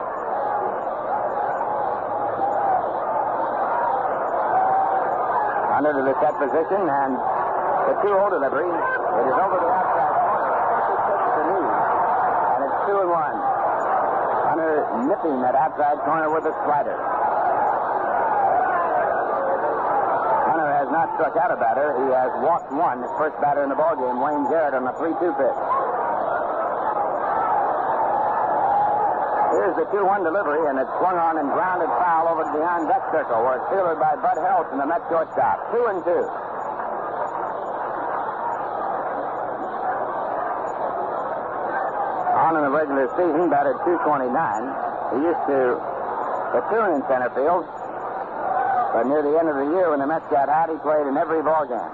Under to the set position and the 2-0 delivery. It is over the outside corner. The knee, and it's 2-1. Hunter nipping that outside corner with a slider. Hunter has not struck out a batter. He has walked one. His first batter in the ballgame, Wayne Garrett, on the 3-2 pitch. Here's the 2-1 delivery, and it's swung on and grounded foul over to the on-deck circle, where it's fielded by Bud Helton, the Met shortstop. 2-2. On in the regular season, batted .229. He used to platoon in center field, but near the end of the year, when the Mets got out, he played in every ball game.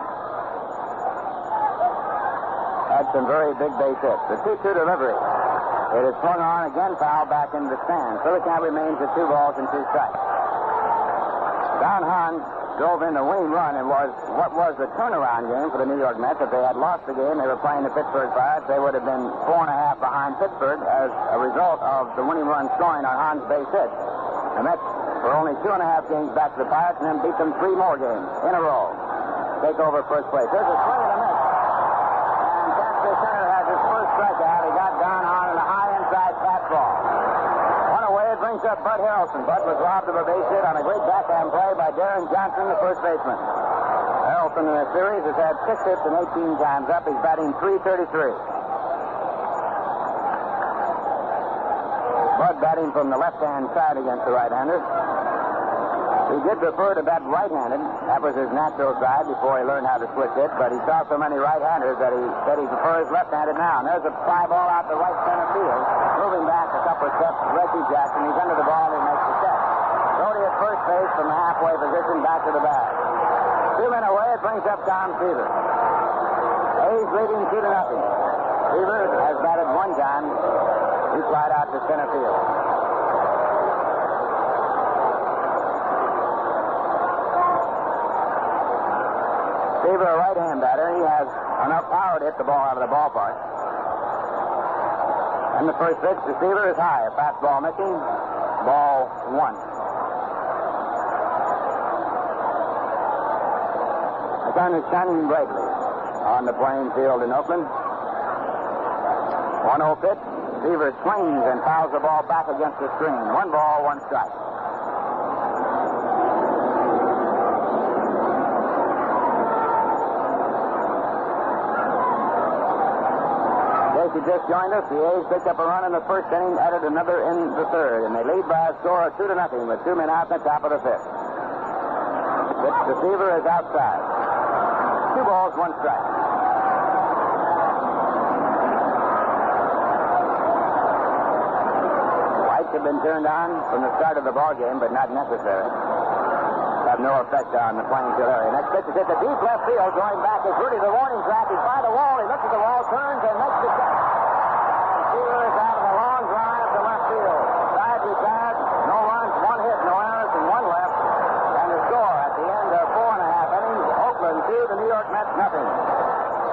Had some very big base hits. The 2-2 delivery. It is swung on again, foul back into the stand. So the count remains at 2 balls and 2 strikes. Don Hahn drove in the winning run and was what was the turnaround game for the New York Mets. If they had lost the game, they were playing the Pittsburgh Pirates. They would have been 4.5 behind Pittsburgh as a result of the winning run scoring on Hahn's base hit. The Mets were only 2.5 games back to the Pirates and then beat them 3 more games in a row. Take over first place. There's a swing and a miss. And Texas Center has his first strikeout. He got Don Hahn in a high inside fastball. One away, it brings up Bud Harrelson. Bud was robbed of a base hit on a great backhand play by Darren Johnson, the first baseman. Harrelson in the series has had 6 hits and 18 times up. He's batting .333. Bud batting from the left-hand side against the right-hander. He did prefer to bat right-handed. That was his natural side before he learned how to switch it, but he saw so many right-handers that he said he prefers left-handed now. And there's a fly ball out to right center field. Moving back a couple of steps, Reggie Jackson. He's under the ball and he makes the catch. Brody at first base from the halfway position back to the bag. 2 men away, it brings up Tom Seaver. A's leading 2-0. Seaver has batted 1 time. He flied out to center field. Seaver, a right-hand batter. He has enough power to hit the ball out of the ballpark. And the first pitch to Seaver is high. A fastball missing. Ball 1. The sun is shining brightly on the playing field in Oakland. 1-0 pitch. Seaver swings and fouls the ball back against the screen. 1 ball, 1 strike. You just joined us. The A's picked up a run in the first inning, added another in the third, and they lead by a score of 2-0 with 2 men out in the top of the 5th. Pitch to Seaver is outside. 2 balls, 1 strike. Lights have been turned on from the start of the ball game, but not necessary. Have no effect on the playing field area. Next pitch is hit the deep left field. Going back is Rudy, the warning track. He's by the wall. He looks at the wall, turns, and makes the catch. Seaver is out of the long drive to left field. Side retired. No runs, 1 hit, no errors, and 1 left. And the score at the end of 4.5 innings, Oakland 2, the New York Mets nothing.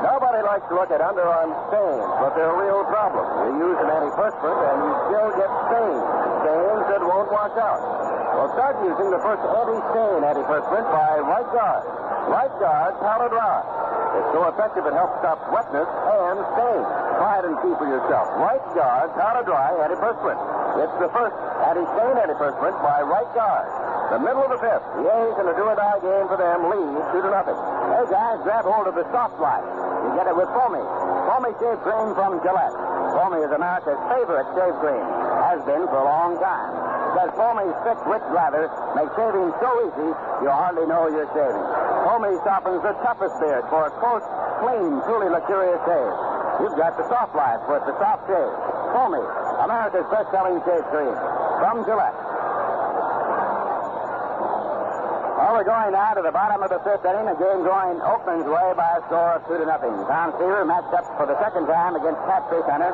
Nobody likes to look at underarm stains, but they're a real problem. You use an antiperspirant, and you still get stains. Stains that won't wash out. will start using the first anti-stain antiperspirant by Right Guard. Right Guard Powder Dry. It's so effective it helps stop wetness and stains. Try it and see for yourself. Right Guard Powder Dry Antiperspirant. It's the first anti-stain antiperspirant by Right Guard. The middle of the fifth. The A's in a do-or-die game for them lead 2-0. Hey, guys, grab hold of the soft life. You get it with Foamy. Foamy shave cream from Gillette. Foamy is America's favorite shave cream. Has been for a long time. Because Foamy's thick, rich lather makes shaving so easy, you hardly know you're shaving. Foamy softens the toughest beard for a close, clean, truly luxurious shave. You've got the soft life with the soft shave. Foamy, America's best-selling shave cream from Gillette. Well, we're going now to the bottom of the fifth inning. A game going Oakland's way by a score of 2-0. Tom Seaver matched up for the second time against Catfish Hunter.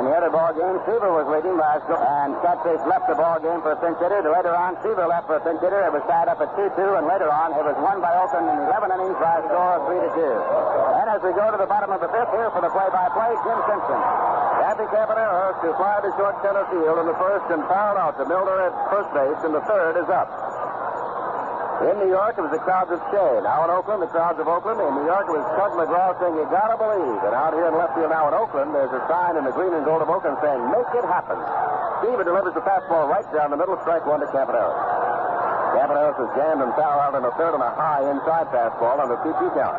In the other ball game, Seaver was leading by a score, and Catfish left the ball game for a pinch hitter. Later on, Seaver left for a pinch hitter. It was tied up at 2-2, and later on, it was won by Oakland in 11 innings by a score of 3-2. And as we go to the bottom of the fifth, here for the play-by-play, Jim Simpson. Kathy Carpenter hurts to fly to short center field in the first and foul out to Milner at first base, and the third is up. In New York, it was the crowds of Shea. Now in Oakland, the crowds of Oakland. In New York, it was Tug McGraw saying, you gotta believe. And out here in left field now in Oakland, there's a sign in the green and gold of Oakland saying, make it happen. Seaver delivers the fastball right down the middle, strike one to Campaneris. Campaneris was jammed and foul out in the third on a high inside fastball on the 2-2 count.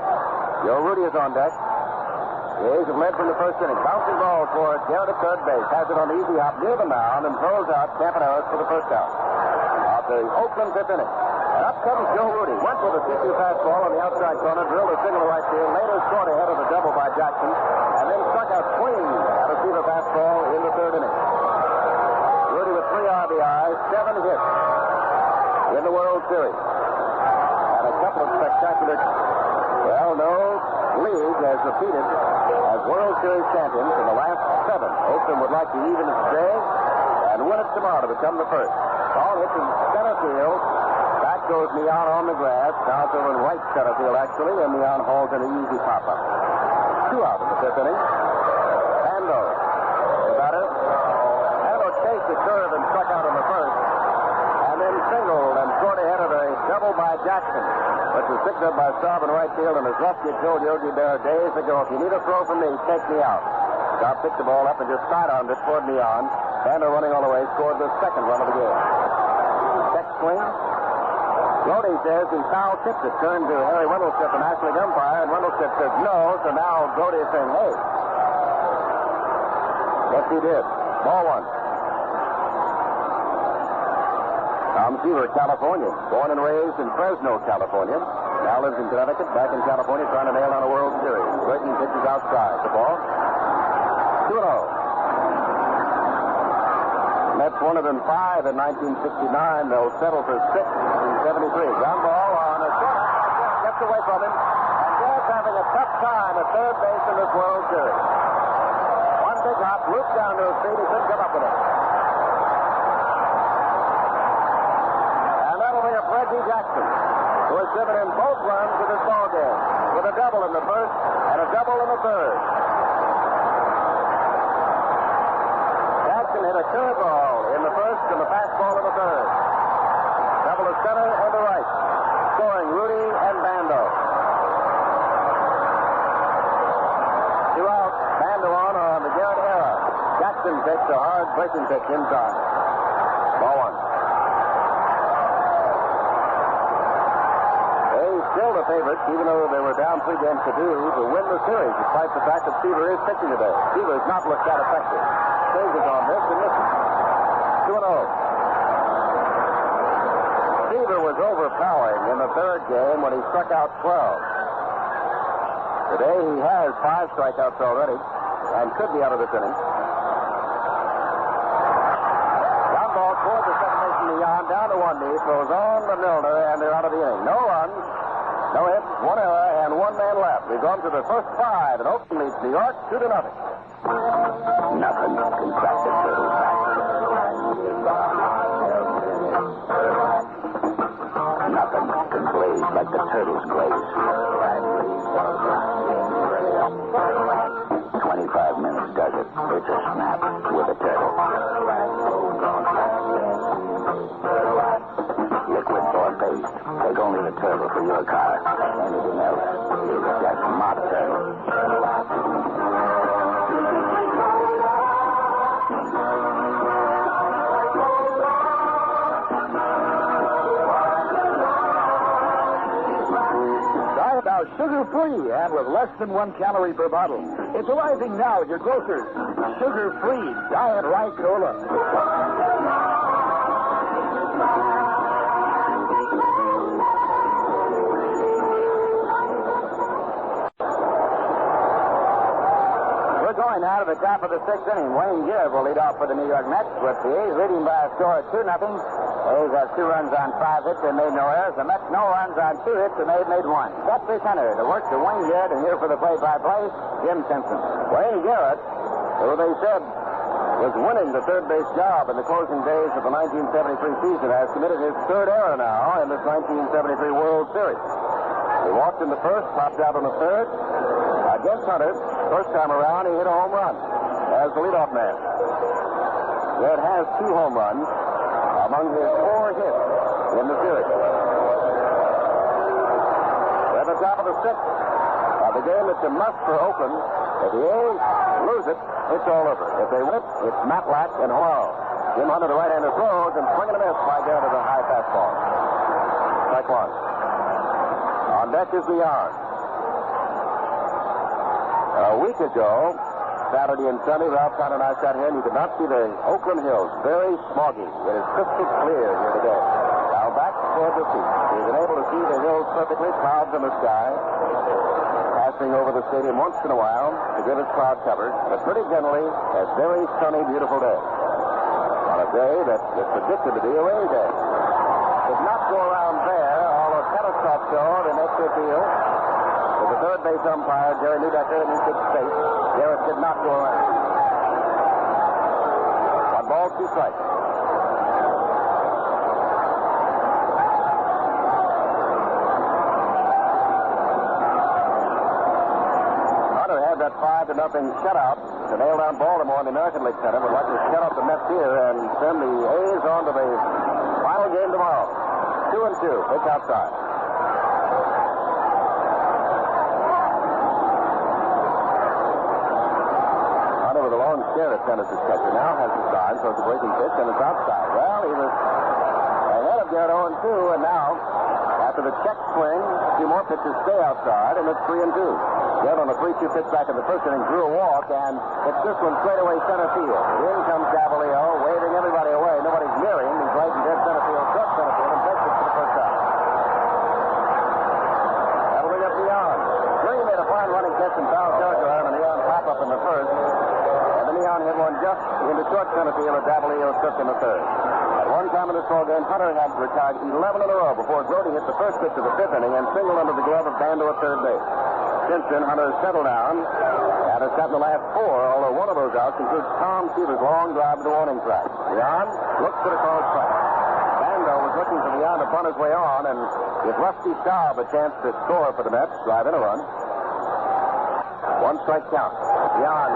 Joe Rudy is on deck. The A's have led from the first inning. Bouncing ball towards Garrett at third base. Has it on the easy hop near the mound and throws out Campaneris for the first out. Out the Oakland fifth inning. And up comes Joe Rudy. Went with a 2-2 fastball on the outside corner, drilled a single to right field, later scored ahead of the double by Jackson, and then struck out swinging at a Seaver fastball in the third inning. Rudy with 3 RBIs, 7 hits in the World Series. And a couple of spectacular, well, no league has repeated as World Series champions in the last 7. Oakland would like to even it today and win it tomorrow to become the first. Ball hits in center field. Back goes Neon on the grass. Now it's over in right center field, actually, and Neon hauls in an easy pop-up. 2 out in the fifth inning. Bando, the batter. Bando chased the curve and struck out in the first, and then singled and scored ahead of a double by Jackson, which was picked up by Staub in right field, and as Rusty had told Yogi Berra days ago, if you need a throw from me, take me out. Staub picked the ball up and just side-armed it toward Neon. Bando running all the way, scored the second run of the game. Check swing. Brody says he foul tipped it, turned to Harry Wendelstedt, the National League umpire, and Wendelstedt says no, so now Brody is saying, hey. Yes, he did. Ball one. Tom Seaver, California. Born and raised in Fresno, California. Now lives in Connecticut, back in California, trying to nail down a World Series. Breaking pitches outside. The ball. 2-0. Mets won it in 5 in 1969. They'll settle for 6 in 73. Ground ball on a short. Gets away from him. And Garrett's having a tough time at third base in this World Series. One big hop, looped down to his feet. He couldn't come up with it. And that'll bring up Reggie Jackson, who has driven in both runs of this ball game, with a double in the first and a double in the third. Hit a curveball in the first and the fastball in the third. Double to center and to right. Scoring Rudy and Bando. 2 out. Bando on the Garrett era. Jackson takes a hard breaking pitch inside. Ball one. They still the favorites, even though they were down 3 games to 2 to win the series, despite the fact that Seaver is pitching today. Seaver has not looked that effective. Changes on this and misses. 2-0. Seaver was overpowering in the third game when he struck out 12. Today he has 5 strikeouts already and could be out of this inning. Ground ball towards the second base from Neon, down to one knee, throws on to Milner, and they're out of the inning. No runs, no hits, 1 error, and 1 man left. We've gone to the first 5, and Oakland leads New York 2-0. Nothing can crack the turtle's back. Nothing can glaze like the turtle's glaze. 25 minutes does it. It's a snap with a turtle. turbo for your car. Anything else is just mod turbo. Diet now sugar-free and with less than 1 calorie per bottle. It's arriving now at your grocers. Sugar-free Diet Rye Cola. Going now to the top of the 6th inning. Wayne Gibb will lead off for the New York Mets with the A's leading by a score of 2-0. A's have 2 runs on 5 hits and made no errors. The Mets no runs on 2 hits and they've made 1. That's the center. To work to Wayne Garrett and here for the play-by-play, Jim Simpson. Wayne Garrett, who they said was winning the third base job in the closing days of the 1973 season, has committed his 3rd error now in this 1973 World Series. He walked in the first, popped out on the 3rd. Against Hunter, first time around, he hit a home run as the leadoff man. Garrett has 2 home runs among his 4 hits in the series. At the top of the 6th of the game, it's a must for Oakland. If the A's lose it, it's all over. If they win it, it's Matlack and Horrell. Jim Hunter, the right-hander, throws and swing and a miss by Garrett with a high fastball. Strike 1. On deck is Leon. A week ago, Saturday and Sunday, Ralph Conner and I sat here, and you could not see the Oakland Hills. Very smoggy. It is crystal clear here today. Now back toward the sea. We've been able to see the hills perfectly, clouds in the sky, passing over the stadium once in a while to give us cloud cover, but pretty generally, a very sunny, beautiful day. On a day that is predicted to be a rainy day. Did not go around there, although telescopes show the next field. With the third base umpire, Jerry Newdecker, in his space, Garrett did not go around. 1 ball, 2 strikes. Hunter had that 5-0 shutout to nail down Baltimore in the American League Center. Would like to shut out the Mets here and send the A's on to the final game tomorrow. 2-2, pitch outside. Stare at Tennis's catcher now, has the sign, so it's a breaking pitch, and it's outside. Well, he was ahead of Garrett 0-2, and now, after the check swing, a few more pitches stay outside, and it's 3-2. Garrett on a 3-2 pitch back in the first inning drew a walk, and it's this one straight away center field. In comes Gabalio, waving everybody away. Nobody's near him. He's right in dead center field, short center field, and takes it for the first out. That'll bring up Leon. Green made a fine running catch in foul territory on a Leon pop-up in the first. Leon hit one just into short center field that Davalio took in the 3rd. At one time in this ball game, Hunter had retired 11 in a row before Grody hit the first pitch of the 5th inning and singled under the glove of Bando at third base. Since then, Hunter has settled down and has gotten the last 4, although one of those outs includes Tom Seaver's long drive to the warning track. Leon looks for the call strike. Bando was looking for Leon to bunt his way on, and with Rusty Staub a chance to score for the Mets, drive in a run. 1 strike count. Leon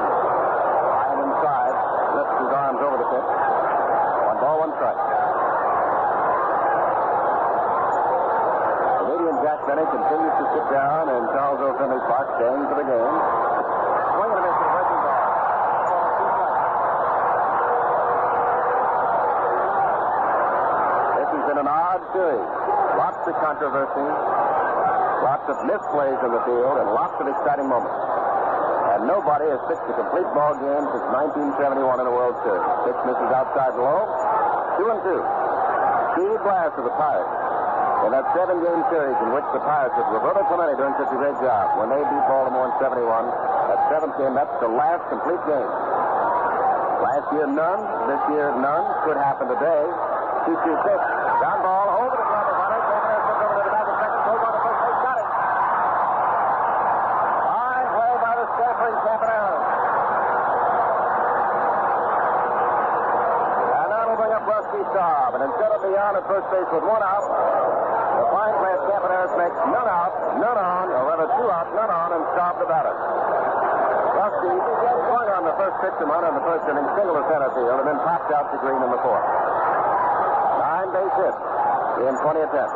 inside, lifts his arms over the pitch. 1 ball, 1 strike. Canadian Jack Benny continues to sit down in Charles O. Finley Park, staying for the game. Swing and a miss for the breaking ball. This has been an odd series. Lots of controversy, lots of misplays in the field, and lots of exciting moments. And nobody has pitched a complete ball game since 1971 in a World Series. Pitch misses outside low. 2-2. Speed blast of the Pirates. In that 7-game series in which the Pirates with Roberto Clemente doing such a great job. When they beat Baltimore in 71, that 7th game, that's the last complete game. Last year, none. This year, none. Could happen today. 2-2 pitch. Ground ball over the glove of Hunter. Campaneris comes over to the back of second. Goes on to first base. Got it. Campaneris. And that'll bring up Rusty Staub. And instead of Leon at first base with 1 out, the fine play of Campaneris makes none out, none on, or rather 2 out, none on, and Staub the batter. Rusty swung on the first pitch from Hunter in the first inning, single to center field, and then popped out to Green in the 4th. 9 base hits in 20 attempts.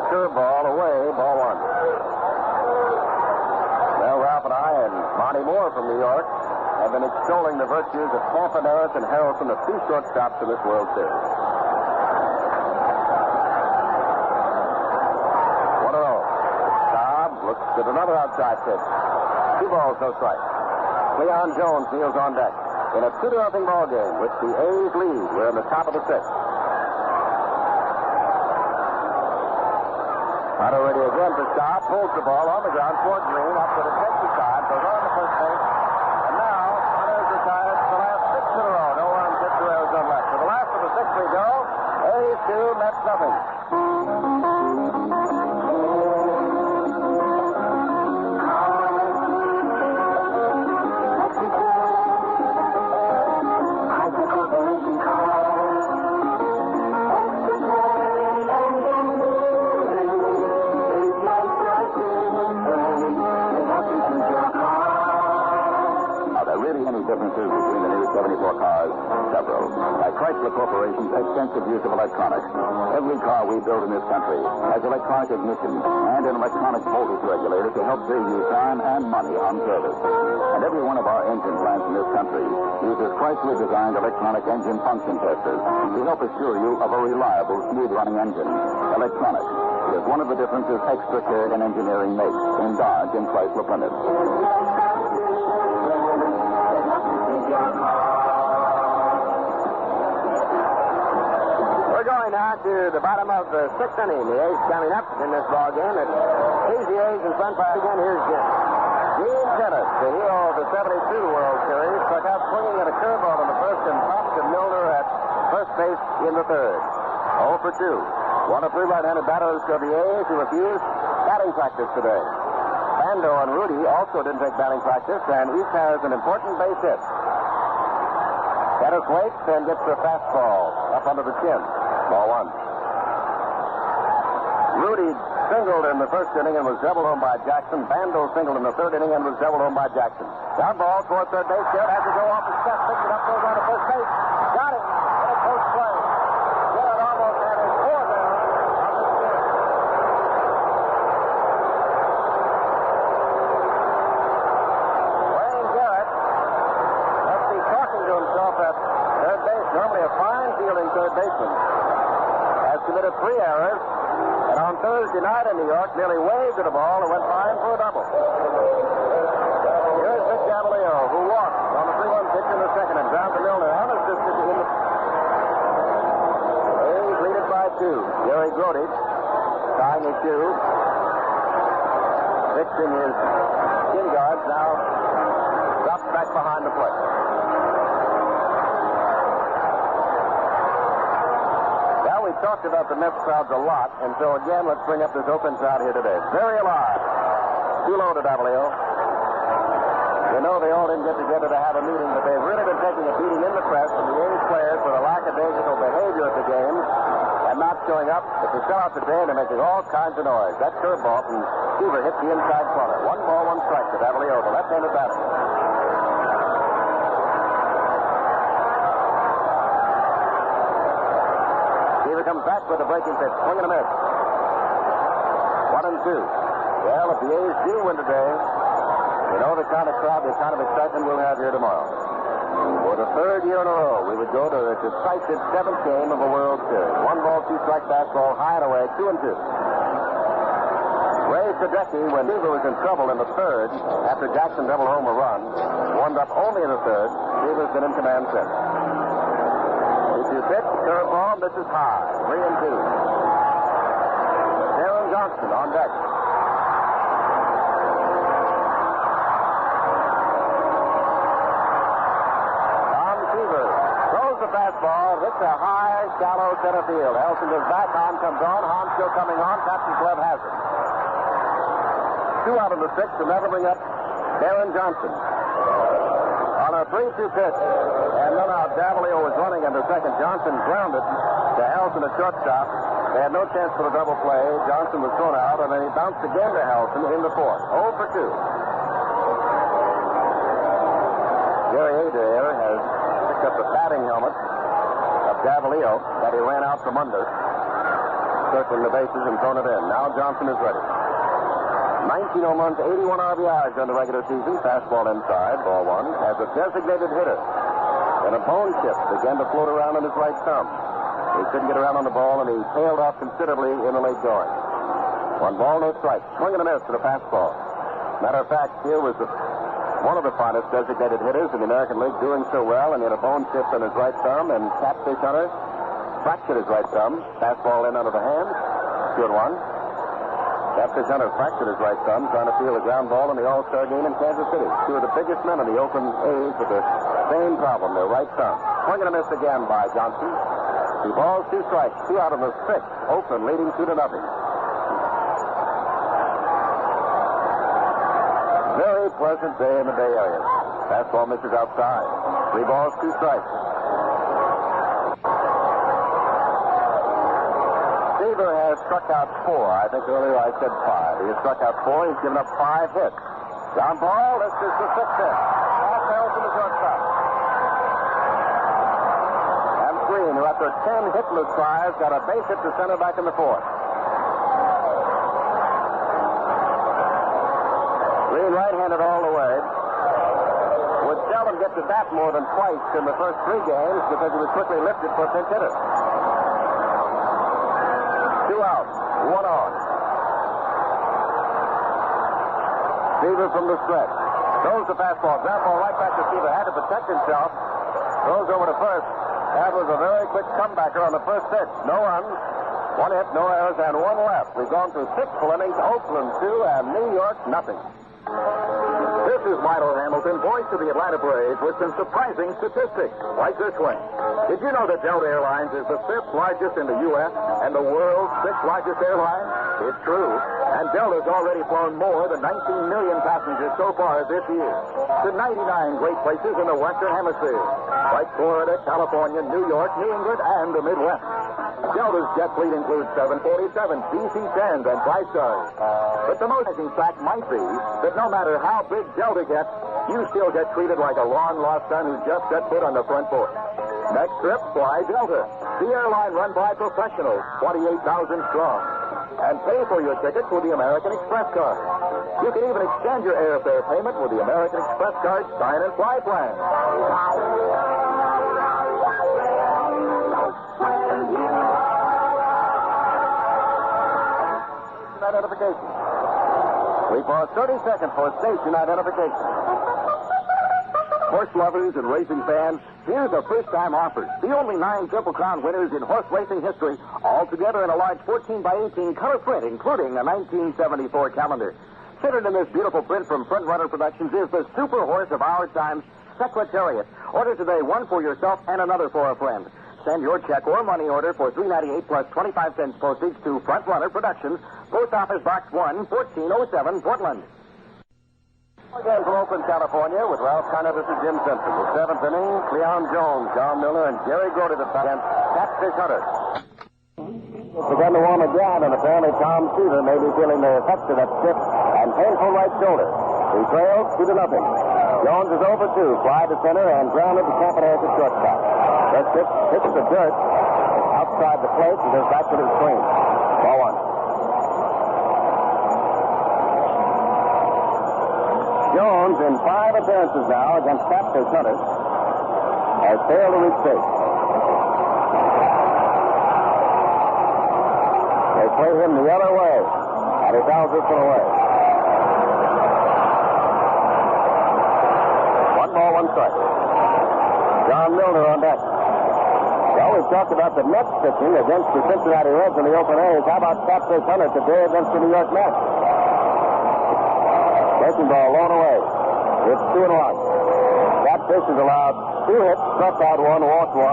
curveball away, ball one. Well, Ralph and I and Monty Moore from New York have been extolling the virtues of Campaneris and Harrelson, the two shortstops in this World Series. 1-0. Cobb looks at another outside pitch. 2 balls, no strikes. Leon Jones kneels on deck in a 2-0 ball game, which the A's lead. We're in the top of the 6th. Hunter ready again for Cobb. Pulls the ball on the ground toward Green. Up to the catcher's side. Goes on to first base. And now Hunter's retired for the last 6 in a row. No runs hit, 2 errors on left. To the last of the 6th we go. A's 2, Mets nothing. Differences between the new 74 cars? Several. Like Chrysler Corporation's extensive use of electronics, every car we build in this country has electronic ignition and an electronic voltage regulator to help save you time and money on service. And every one of our engine plants in this country uses Chrysler-designed electronic engine function testers to help assure you of a reliable, smooth-running engine. Electronics is one of the differences extra care and engineering makes in Dodge and Chrysler Plymouth. We're going now to the bottom of the 6th inning. The A's coming up in this ball game. It sees the A's in front by again. Here's Jim. Gene Tennis, the hero of the 72 World Series, struck out swinging at a curveball in the first and popped to Milner at first base in the third. 0 for 2. One of 3 right-handed batters for the A's who refused batting practice today. Bando and Rudy also didn't take batting practice, and each has an important base hit. Tennis waits and gets the fastball up under the chin. Ball one. Rudy singled in the first inning and was doubled home by Jackson. Bando singled in the third inning and was doubled home by Jackson. Down ball toward third base. Garrett has to go off the step. Picks it up, goes on to first base. Got it. What a close play. Garrett almost had his 4 down on the steer. Wayne Garrett must be talking to himself at third base. Normally a fine fielding third baseman. Has committed 3 errors. And on Thursday night in New York, nearly waved at a ball and went fine for a double. Here's Vic Gabalio, who walked on the 3-1 pitch in the second and ground to Milner. Unassisted in the... A's lead it by 2. Gary Grodich tying his shoe. Fixing his shin guards now drops back behind the plate. We talked about the Mets crowds a lot, and so again, let's bring up this open crowd here today. Very alive. Too low to Davalio. You know they all didn't get together to have a meeting, but they've really been taking a beating in the press from the A's players for the lackadaisical behavior at the game and not showing up. It's a sellout today, and they're making all kinds of noise. That curveball from Seaver hit the inside corner. 1 ball, 1 strike to Davalio, the left-handed batter. Comes back with a breaking pitch. Swing and a miss. 1 and 2. Well, if the A's do win today, you know the kind of crowd, the kind of excitement we'll have here tomorrow. For the 3rd year in a row, we would go to the decisive 7th game of a World Series. 1 ball, 2 strike fastball, high and away, 2 and 2. Ray Sadecki, when Seaver was in trouble in the 3rd, after Jackson doubled home a run, warmed up only in the 3rd. Seaver's been in command since. Pitch, curveball, this is high. 3 and 2. Darren Johnson on deck. Tom Seaver throws the fastball, hits a high, shallow center field. Elson goes back, Hahn comes on. Hahn still coming on. Captain's glove has it. 2 out of the 6, and that'll bring up Darren Johnson. On a 3-2 pitch, and then out Davalio was running under second. Johnson grounded to Helson at shortstop. They had no chance for the double play. Johnson was thrown out, and then he bounced again to Helson in the 4th. 0 for 2. Gary Adair has picked up the batting helmet of Davalio that he ran out from under. circling the bases and thrown it in. Now Johnson is ready. 19 home runs, 81 RBIs during the regular season. Fastball inside, ball one. As a designated hitter. And a bone chip began to float around on his right thumb. He couldn't get around on the ball, and he tailed off considerably in the late going. 1 ball, no strike. Swing and a miss to the fastball. Matter of fact, here was one of the finest designated hitters in the American League doing so well, and he had a bone chip in his right thumb, and Catfish Hunter fractured his right thumb. Fastball in under the hand. 2-1. Catfish Hunter fractured his right thumb trying to field a ground ball in the All-Star game in Kansas City. 2 of the biggest men in the Oakland A's with the same problem, their right thumb. Swing and a miss again by Johnson. 2 balls, 2 strikes, 2 out of the 6. Oakland leading 2-0. Very pleasant day in the Bay Area. Fastball misses outside. 3 balls, 2 strikes. Seaver has struck out 4. I think earlier I said 5. He has struck out 4. He's given up 5 hits. Ground ball. This is the 6th hit. Off Harrelson to shortstop. And Green, who after 10 hitless tries, got a base hit to center back in the 4th. Green right-handed all the way. Would seldom get to bat more than twice in the first 3 games because he was quickly lifted for a pinch hitter. 2 out, 1 on. Seaver from the stretch. Throws the fastball. Ground ball right back to Seaver. Had to protect himself. Throws over to first. That was a very quick comebacker on the first pitch. No runs. 1 hit, no errors, and 1 left. We've gone through 6 full innings. Oakland 2 and New York nothing. This is Milo Hamilton, voice of the Atlanta Braves, with some surprising statistics, like this one. Did you know that Delta Airlines is the 5th largest in the U.S. and the world's 6th largest airline? It's true. And Delta's already flown more than 19 million passengers so far this year to 99 great places in the Western Hemisphere, like Florida, California, New York, New England, and the Midwest. Delta's jet fleet includes 747, DC-10s, and TriStars. But the most interesting fact might be that no matter how big Delta gets, you still get treated like a long-lost son who just set foot on the front porch. Next trip, fly Delta, the airline run by professionals, 28,000 strong. And pay for your tickets with the American Express card. You can even extend your airfare payment with the American Express card sign and fly plan. Identification. We pause 30 seconds for station identification. Horse lovers and racing fans, here's a first-time offer. The only 9 Triple Crown winners in horse racing history, all together in a large 14x18 color print, including a 1974 calendar. Centered in this beautiful print from Front Runner Productions is the super horse of our times, Secretariat. Order today 1 for yourself and another for a friend. Send your check or money order for $3.98 plus 25 cents postage to Front Runner Productions, Post Office Box 1, 1407, Portland. Again from Oakland, California, with Ralph Conner, this is Jim Simpson. The 7th inning, Cleon Jones, John Miller, and Jerry Grote at against Catfish Hunter. Began to warm again, and apparently Tom Seaver may be feeling the effects of that stiff and painful right shoulder. He trails 2-0. Jones is over 2, fly to center, and grounded to Campanelli at shortstop. This pitch hits the dirt outside the plate and goes back to the screen. Ball 1. Jones, in 5 appearances now against Catfish Hunter, has failed to reach base. They play him the other way, and he fouls this one away. 1 ball, 1 strike. John Milner on deck. Well, we've talked about the Mets pitching against the Cincinnati Reds and the Oakland A's. How about Catfish Hunter today against the New York Mets? Breaking ball, blown away. It's 2-1. Catfish has allowed 2 hits, struck out 1, walked 1.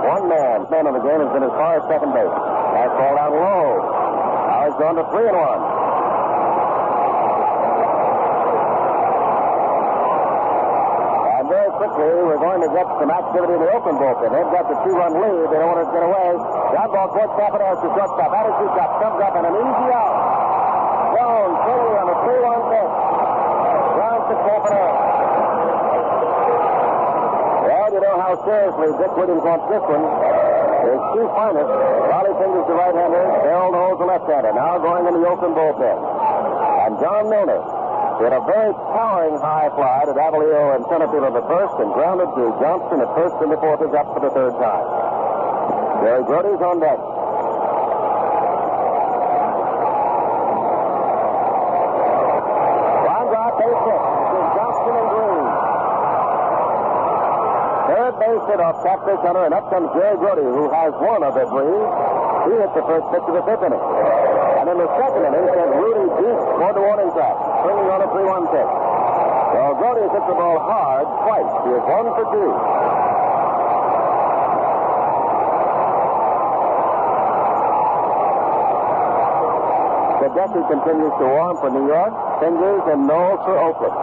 1 man in the game has been as far as second base. That's ball down low. Now he's gone to 3-1. And very quickly, we're going to get some activity in the Oakland bullpen. They've got the 2-run lead. They don't want it to get away. Ground ball towards Campanelli to shortstop. Attitude shot comes up and an easy out. Jones swinging on the 3-1 pitch. Ground to Campanelli. Well, you know how seriously Dick Williams wants this one. His 2 finest, Raleigh Fingers the right-hander. Bill Knowles, the left-hander. Now going in the Oakland bullpen. And John Milner hit a very towering high fly to Davalillo in center field of the first and grounded to Johnston at first, and the fourth is up for the third time. Jerry Grody's on deck. Runs out, base hit. This is Johnston and Green. Third base hit off Catfish Hunter, and up comes Jerry Grody, who has one of the three. He hit the first pitch of the fifth inning. And in the second inning, sent Rudy deep toward the warning track, swinging on a 3-1 pitch. So Grody hit the ball hard twice. He is 1 for 2. Sadecki continues to warm for New York. Fingers and Knowles for Oakland.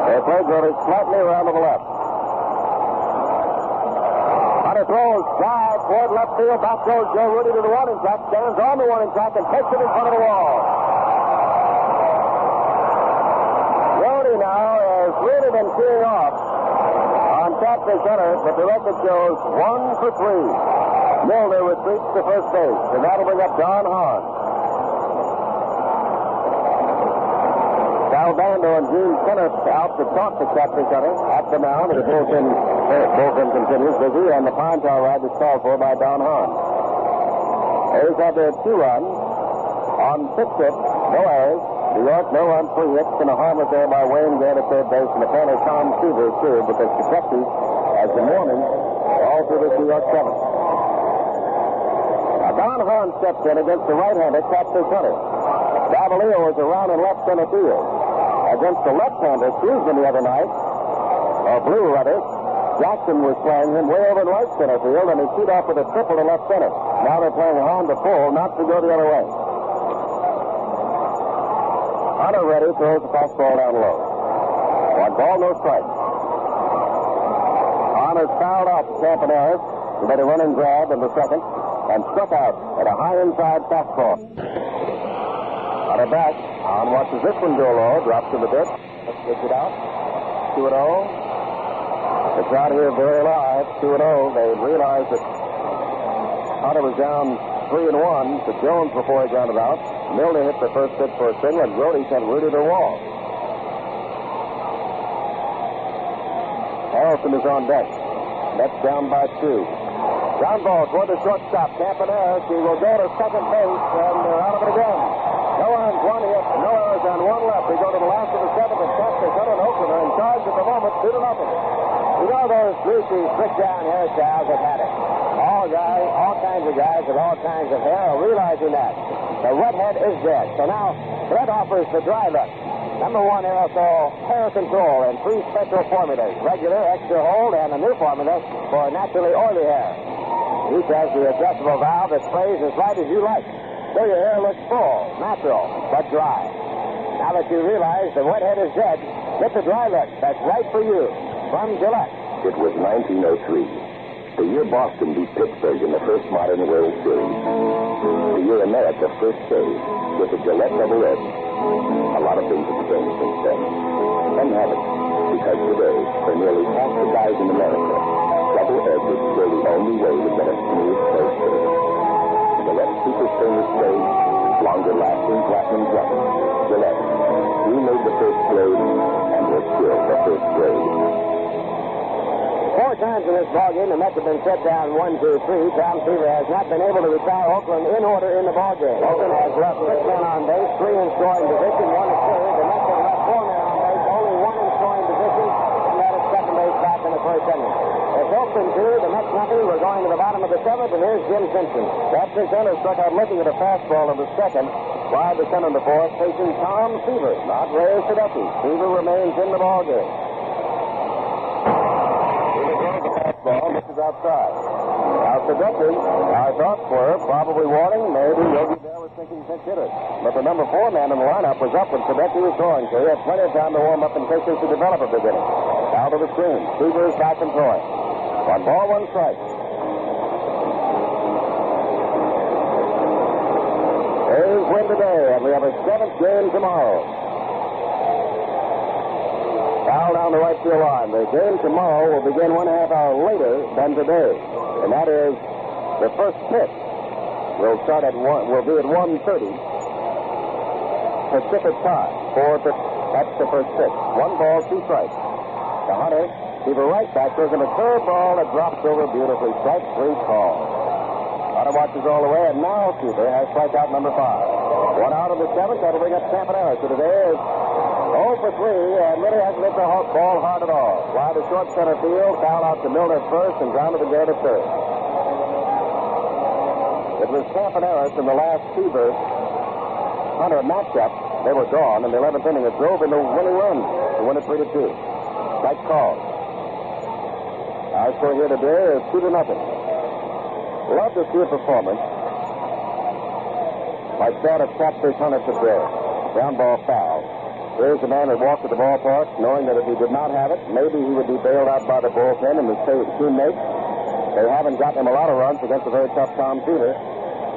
They play Grody slightly around to the left. Hunter throws drive toward left field. Back goes Joe Rudy to the warning track. Stands on the warning track and takes it in front of the wall. Rudy now has really been teeing off on Catfish Hunter, but the record shows 1 for 3. Milner retreats to first base, and that'll bring up Don Hahn. Sal Bando and Gene Kenneth out to talk to Catfish Hunter at the mound, and the bullpen continues busy, and the pine tar ride is called for by Don Hahn. A's have their 2-run on 6 hits, no errors. New York, no run, 3 hits, and a harmless error by Wayne Gant at third base, and apparently Tom Seaver is too, because Kentucky has the morning all through this New York 7th. Now, Don Hahn steps in against the right-hander, Catfish Hunter. Davalillo is around in left center field. Against the left-hander, Cleveland the other night, or Blue rather, Jackson was playing him way over in right center field, and he teed off with a triple to left center. Now they're playing Hahn to pull, not to go the other way. Hunter ready, throws the fastball down low. 1 ball, no strike. Hahn has fouled out Campaneris. He made a running grab in the second and struck out at a high inside fastball. Hunter back. Hahn watches this one go low, drops to the bit, gets it out. 2-0. The crowd here very live. 2-0. They realized that Hunter was down 3-1 to Jones before he grounded out. Milner hit the first pitch for a single, and Grody sent Rudy to the wall. Harrelson is on deck. Mets down by 2. Ground ball toward the shortstop. Campaneris. He will go to second base, and they're out of it again. No runs, 1 hit, no errors, and 1 left. We go to the last of the 7th, and Catfish Hunter and Oakland are in charge at the moment, 2-0. You know those greasy, slick-down hairstyles have had it. All kinds of guys with all kinds of hair are realizing that. The wet-head is dead. So now, Brett offers the dry look. Number 1 aerosol hair control and 3 special formulas. Regular, extra hold, and a new formula for naturally oily hair. Each has the adjustable valve that sprays as light as you like. So your hair looks full, natural, but dry. Now that you realize the wet-head is dead, get the dry look that's right for you. From Gillette. It was 1903. The year Boston beat Pittsburgh in the first modern World Series. The year America first saved with the Gillette Double Edge. A lot of things have changed since then. Some haven't, because today, for nearly half the guys in America, Double Edge is still the only way to get a smooth first shave. Gillette Super Stainless Blade, longer lasting platinum plus. Gillette, we made the first blade, and we're still the first blade. 4 times in this ballgame, the Mets have been set down 1-2-3. Tom Seaver has not been able to retire Oakland in order in the ballgame. Oakland has left 6 men on base, 3 in scoring position, 1 is saved. The Mets have left 4 men on base, only 1 in scoring position, and that is second base back in the first inning. It's Oakland 2, the Mets nothing. We're going to the bottom of the 7th, and here's Jim Simpson. Catfish Hunter struck out looking at a fastball in the second. Wide to center in the 4th, facing Tom Seaver, not Ray Sadecki. Seaver remains in the ballgame. Ball misses outside. Now Sadecki, our thoughts were probably warning, maybe Yogi Berra was thinking pinch hitter. But the number 4 man in the lineup was up when Sadecki was throwing, so he had plenty of time to warm up in case this would develop a beginning. Down to the screen. Seaver is back and throwing. 1 ball, 1 strike. A's win today, and we have a 7th game tomorrow. Foul down the right field line. The game tomorrow will begin 1.5 hours later than today. And that is the first pitch will be at 1:30 Pacific time. That's the first pitch. 1 ball, 2 strikes. The Hunter, Seaver right back, throws in a curveball that drops over beautifully. Strike 3 call. Hunter watches all the way, and now Seaver has strikeout number 5. 1 out of the 7th. That'll bring up Campanella. So today is 0 for 3, and really hasn't hit the ball hard at all. Fly to short center field, foul out to Milner first, and down to the gate at third. It was Campanella in the last Seaver-Hunter matchup. They were gone in the 11th inning. It drove in the winning run to win it 3-2. Strike call. Our score here today is 2-0. Love to see a performance like that of Catfish Hunter today. Ground ball foul. Here's the man that walked to the ballpark knowing that if he did not have it, maybe he would be bailed out by the bullpen and his teammates. They haven't gotten him a lot of runs against a very tough Tom Seaver.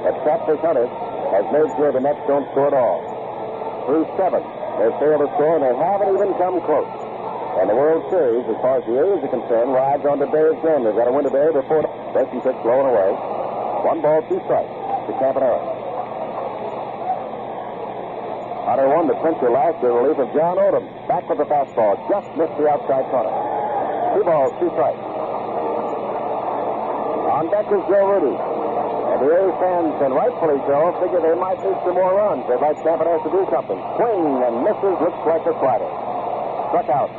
But Catfish Hunter has made sure the Mets don't score at all. Through 7, they've failed to score, and they haven't even come close. And the World Series, as far as the A's are concerned, rides on today's game. They've got to win today before first and 6 blowing away. 1 ball, 2 strikes to Campanella. Hunter won the clincher last year in relief of John Odom. Back with the fastball. Just missed the outside corner. 2 balls, 2 strikes. On deck is Joe Rudy. And the A's fans, and rightfully so, figure they might need some more runs. They'd like Campanella to do something. Swing and misses, looks like a slider. Struck out.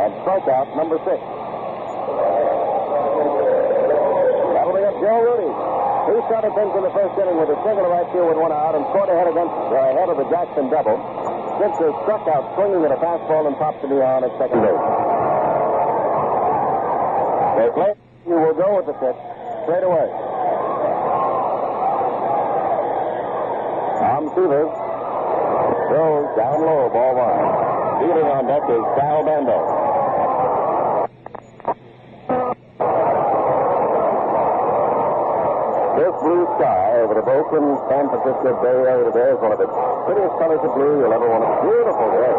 And strikeout number 6. That'll be up Joe Rudy. He started things in the first inning with a single to right field with 1 out and scored ahead of the Jackson double. Simpson struck out swinging at a fastball and popped to Leon at second base. They play. You will go with the pitch straight away. Tom Seaver throws down low, ball 1. Leading on deck is Sal Bando. This blue sky over the Oakland, San Francisco Bay Area today is one of the prettiest colors of blue you'll ever want to see. Beautiful day.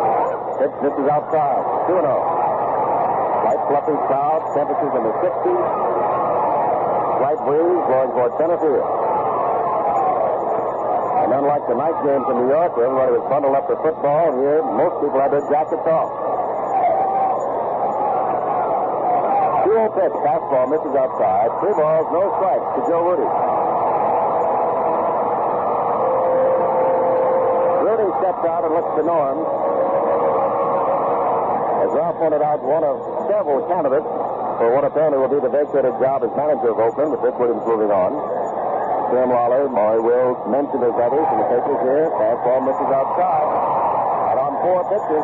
Pitch misses outside. 2-0. Light fluffy clouds, temperatures in the 60s. Slight breeze blowing toward center field. And unlike the night games in New York, where everybody was bundled up for football, here most people had their jackets off. 2-0 pitch. Fastball misses outside. 3 balls, no strikes to Joe Rudy. Rudy steps out and looks to Norm. As Ralph pointed out, one of several candidates for what apparently will be the vacated job as manager of Oakland, with Dick Williams moving on. Sam Lawler, Maury Wills mentioned as others in the papers here. Fastball misses outside. And on 4 pitches,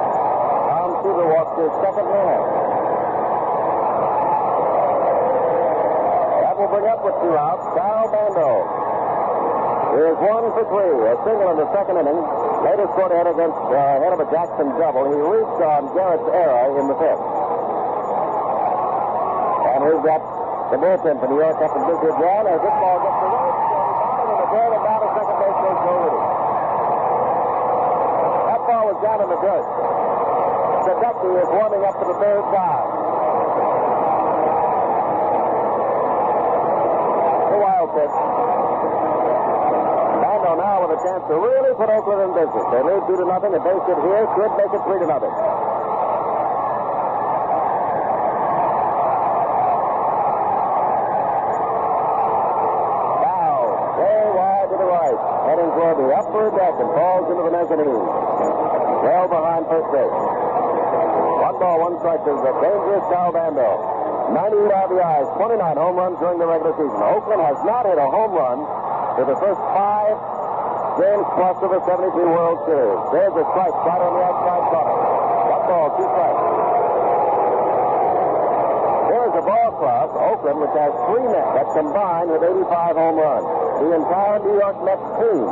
Tom Seaver walks his second man. That will bring up with 2 outs Sal Bando. Here's 1 for 3. A single in the second inning. Later scored ahead of a Jackson double. He reached on Garrett's error in the 5th. And we've got the bullpen for New York up in busy again as this ball gets away. And down to second base goes Joe Rudy. That ball was down in the dirt. Sadecki is warming up to the 3rd side. The wild pitch. Bando now with a chance to really put Oakland in business. They lead 2-0. A base hit here should make it 3-0. The upper deck and falls into the mezzanine. Well behind first base. 1 ball, 1 strike is a dangerous Sal Bando. 98 RBIs, 29 home runs during the regular season. Oakland has not hit a home run for the first 5 games plus of the 73 World Series. There's a strike right on the outside corner. 1 ball, 2 strikes. There's a ball club, Oakland, which has 3 Mets that combined with 85 home runs. The entire New York Mets team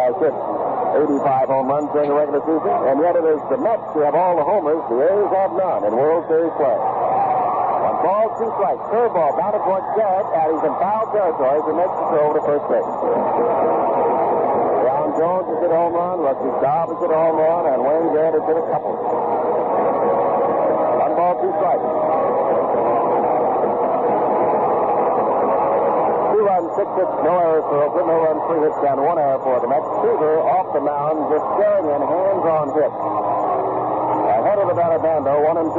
has hit 85 home runs during the regular season, and yet it is the Mets who have all the homers. The A's have none in World Series play. 1 ball, 2 strikes. Curveball down towards Garrett, and he's in foul territory as he makes the throw to first base. Brown Jones has hit a home run, Rusty Staub has hit a home run, and Wayne Garrett has hit a couple. 6 hits, no errors for Oakland, no runs, 3 hits, and 1 error for the Mets. Seaver off the mound, just staring in, hands-on hit. Ahead of the batter, Bando, 1 and 2.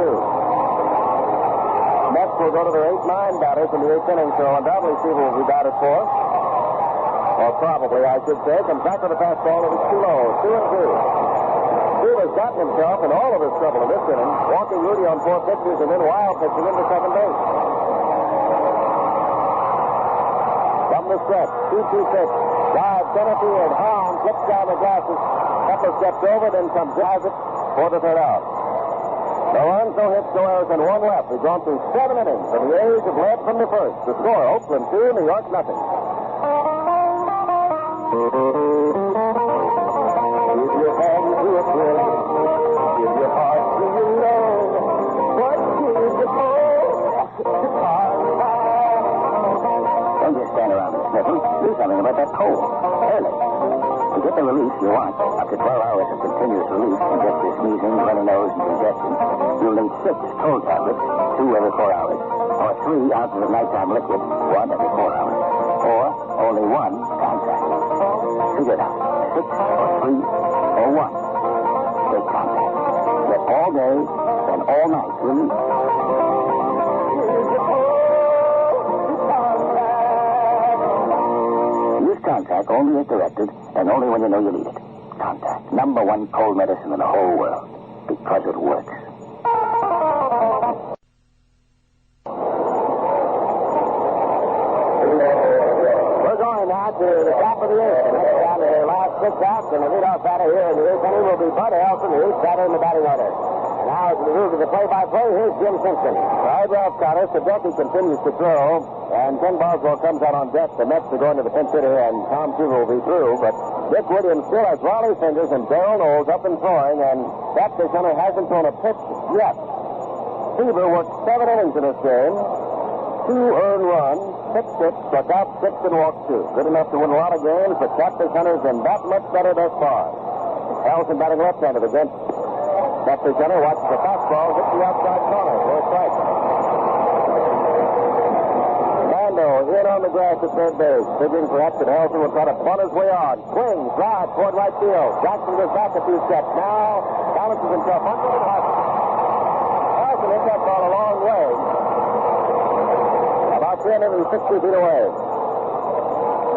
Mets will go to their 8-9 batters in the 8th inning, so undoubtedly Seaver will be batted for. Or probably, I should say. Comes back with a fastball that is too low, 2 and 2. Seaver's gotten himself in all of his trouble in this inning, walking Rudy on 4 pitches and then wild pitching him to second base. From the stretch, 2-2 pitch. Drive center field. Hahn flips down the glasses. Couple of steps over, then comes drives it for the third out. No runs, no hits, no errors, and 1 left. We've gone through 7 innings, and the A's have led from the first. The score, Oakland 2, New York nothing. Give your hand to a friend. Give your heart to your love. What is the Don't just stand around and sniffle. Do something about that cold. Early. To get the relief you want, up to 12 hours of continuous relief from just your sneezing, runny nose, and congestion, you'll need 6 cold tablets, 2 every 4 hours. Or 3 ounces of nighttime liquid, 1 every 4 hours. Or only 1 contact. Figure it out. 6 or 3 or 1. Take contact. Get all day and all night relief. Use contact only as directed and only when you know you need it. Contact. #1 cold medicine in the whole world. Because it works. We're going now to the top of the 8th. The next down to their last 6 outs, and the leadoff batter here in the 8th inning will be Bud Elson, the 8th batter in the batting order. And now, as we move to the play-by-play, here's Jim Simpson. Eyebrows caught us. Sadecki continues to throw, and Ken Boswell comes out on deck. The Mets are going to the pinch hitter, and Tom Seaver will be through. But Dick Williams still has Raleigh Fingers and Darrell Knowles up and throwing, and Captain Hunter hasn't thrown a pitch yet. Seaver worked 7 innings in this game, 2 earned runs, 6 hits, struck out 6 and walked 2. Good enough to win a lot of games, but Captain Hunter's been that much better thus far. Elson batting left-handed against Captain Hunter. Watches the fastball hit the outside corner for a strike. Bando in on the grass at third base, figuring perhaps that Elson will try to bunt his way on. Swings, drive toward right field. Jackson goes back a few steps. Now balances himself under the house. Elson hit that ball a long way. About 360 feet away.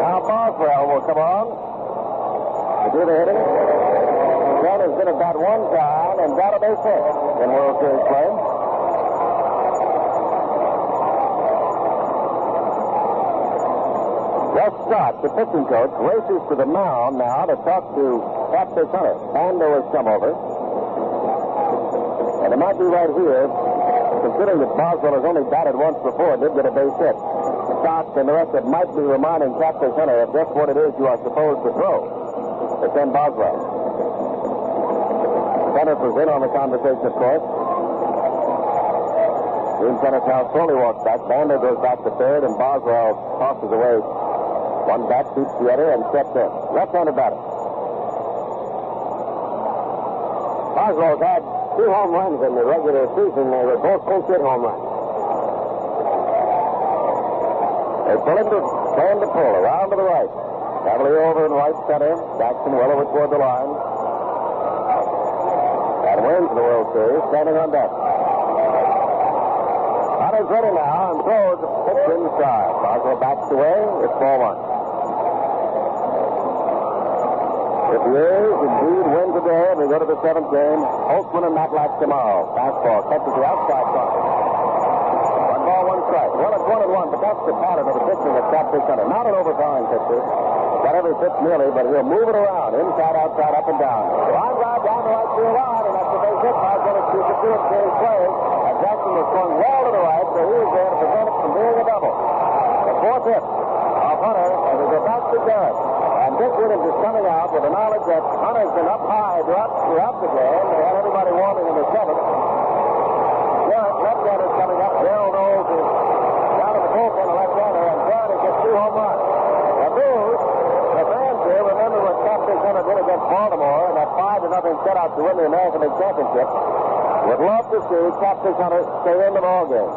Now Boswell will come on to do the hitting. Ken has been at bat 1 time and got a base hit in World Series play. Gus Scott, the pitching coach, races to the mound now to talk to Captain Hunter. Bando has come over. And it might be right here, considering that Boswell has only batted once before, did get a base hit. Scott and the rest of it might be reminding Captain Hunter of just what it is you are supposed to throw to Ken Boswell. Kenneth was in on the conversation, of course. Dean Kenneth now slowly walks back. Bando goes back to third, and Boswell tosses away one bat, beats the other, and steps in. Left-handed batter. Boswell's had 2 home runs in the regular season. They were both pinch-hit home runs. They pull him to stand the pull around to the right. Cavalier over in right center. Jackson well over toward the line. And wins the World Series, standing on deck. Hunter's ready now and throws a pitch inside. Boswell backs away. It's ball 1. If the A's indeed win today and we go to the 7th game, Holtzman and Matlack tomorrow. Fastball catches the outside corner. 1 ball, 1 strike. Well, it's 1-1, but that's the pattern of the pitching of Captain Hunter. Not an overpowering pitcher. Got every pitch nearly, but he'll move it around, inside, outside, up and down. Line drive down the right field line, and that's the base hit. Boswell is 2-2 in series play. Jackson was going well to the right, so he was there to prevent it from being a double. The 4th hit of Hunter, and we go back to Garrett. And Dick Williams is coming out with the knowledge that Hunter's been up high throughout the game. They had everybody warming in the 7th. Garrett, left-hander, is coming up. Darrell Knowles is down in the bullpen, the left-hander, and Garrett has hit 2 home runs. The Bulls, the fans here, remember what Captain Hunter did against Baltimore in that 5-0 shutout to win the American League Championship. Would love to see Captain Hunter stay in the ball game.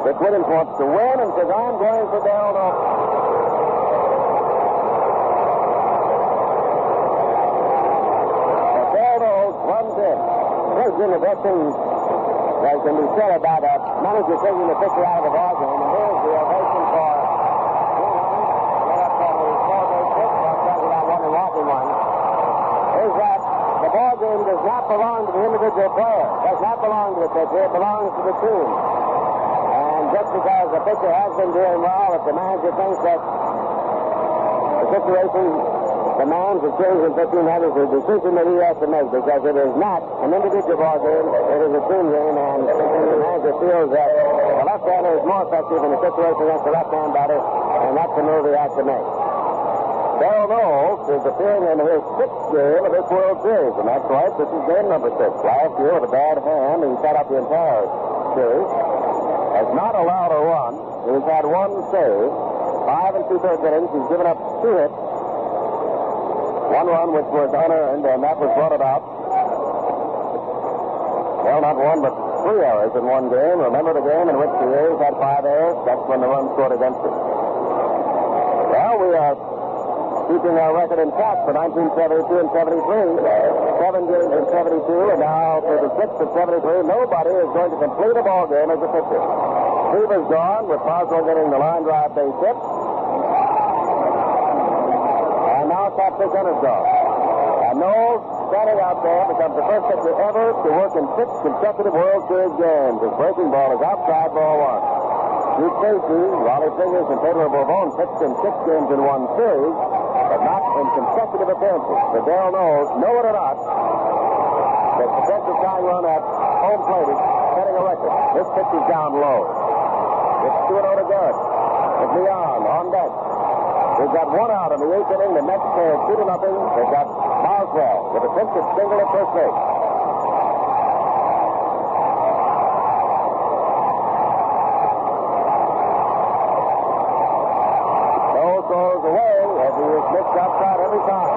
Dick Williams wants to win and says, I'm going for Darrell Knowles. 1-10. Well, Jim, the best thing that can be said about a manager taking the pitcher out of the ball game, and here's the ovation for is that the ball game does not belong to the individual player. It does not belong to the pitcher. It belongs to the team. And just because the pitcher has been doing well, if the manager thinks that the situation demands a change in pitching, that is a decision that he has to make, because it is not an individual ball game. It is a team game, and the manager feels that the left-hander is more effective in the situation against the left-hand batter, and that's the move he has to make. Darrell Knowles is appearing in his 6th game of this World Series, and that's right, this is game number 6. Last year, with a bad hand, he set up the entire series. Has not allowed a run. He's had 1 save. 5 2/3 innings. He's given up 2 hits. 1 run, which was unearned, and that was brought about. Well, not 1, but 3 errors in 1 game. Remember the game in which the A's had 5 errors? That's when the run scored against it. Well, we are keeping our record intact for 1972 and 73. 7 games in 72, and now for the 6th of 73, nobody is going to complete a ball game as a pitcher. Steve is gone, with Boswell getting the line drive base hit. And now Pat Fitzhenner's gone. And Knowles, standing out there, becomes the first pitcher ever to work in 6 consecutive World Series games. His breaking ball is outside, ball 1. Hugh Casey, Raleigh Fingers, and Pedro Bourbon pitched in 6 games in 1 series, but not in consecutive appearances. For Darrell Knowles, know it or not, the potential tying run at home plate is setting a record. This pitch is down low. It's 2-0 to Garrett. It's Leon on deck. They've got 1 out in the 8th inning. The Mets trail 2-0. They've got Boswell with a pinch hit single at first base. Knowles goes away as he is mixed outside every time.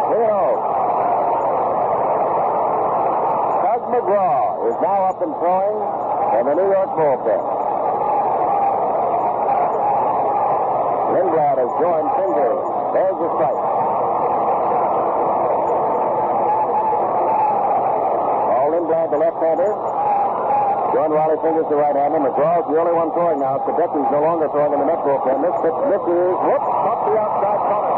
3-0. Doug McGraw is now up and throwing in the New York bullpen. Lindblad has joined Finger. There's the strike. Paul Lindblad, the left-hander. John Raleigh Fingers, the right-hander. McGraw's the only one throwing now. Tedeschi's no longer throwing in the Met bullpen. This pitch misses. Whoops, up the outside corner.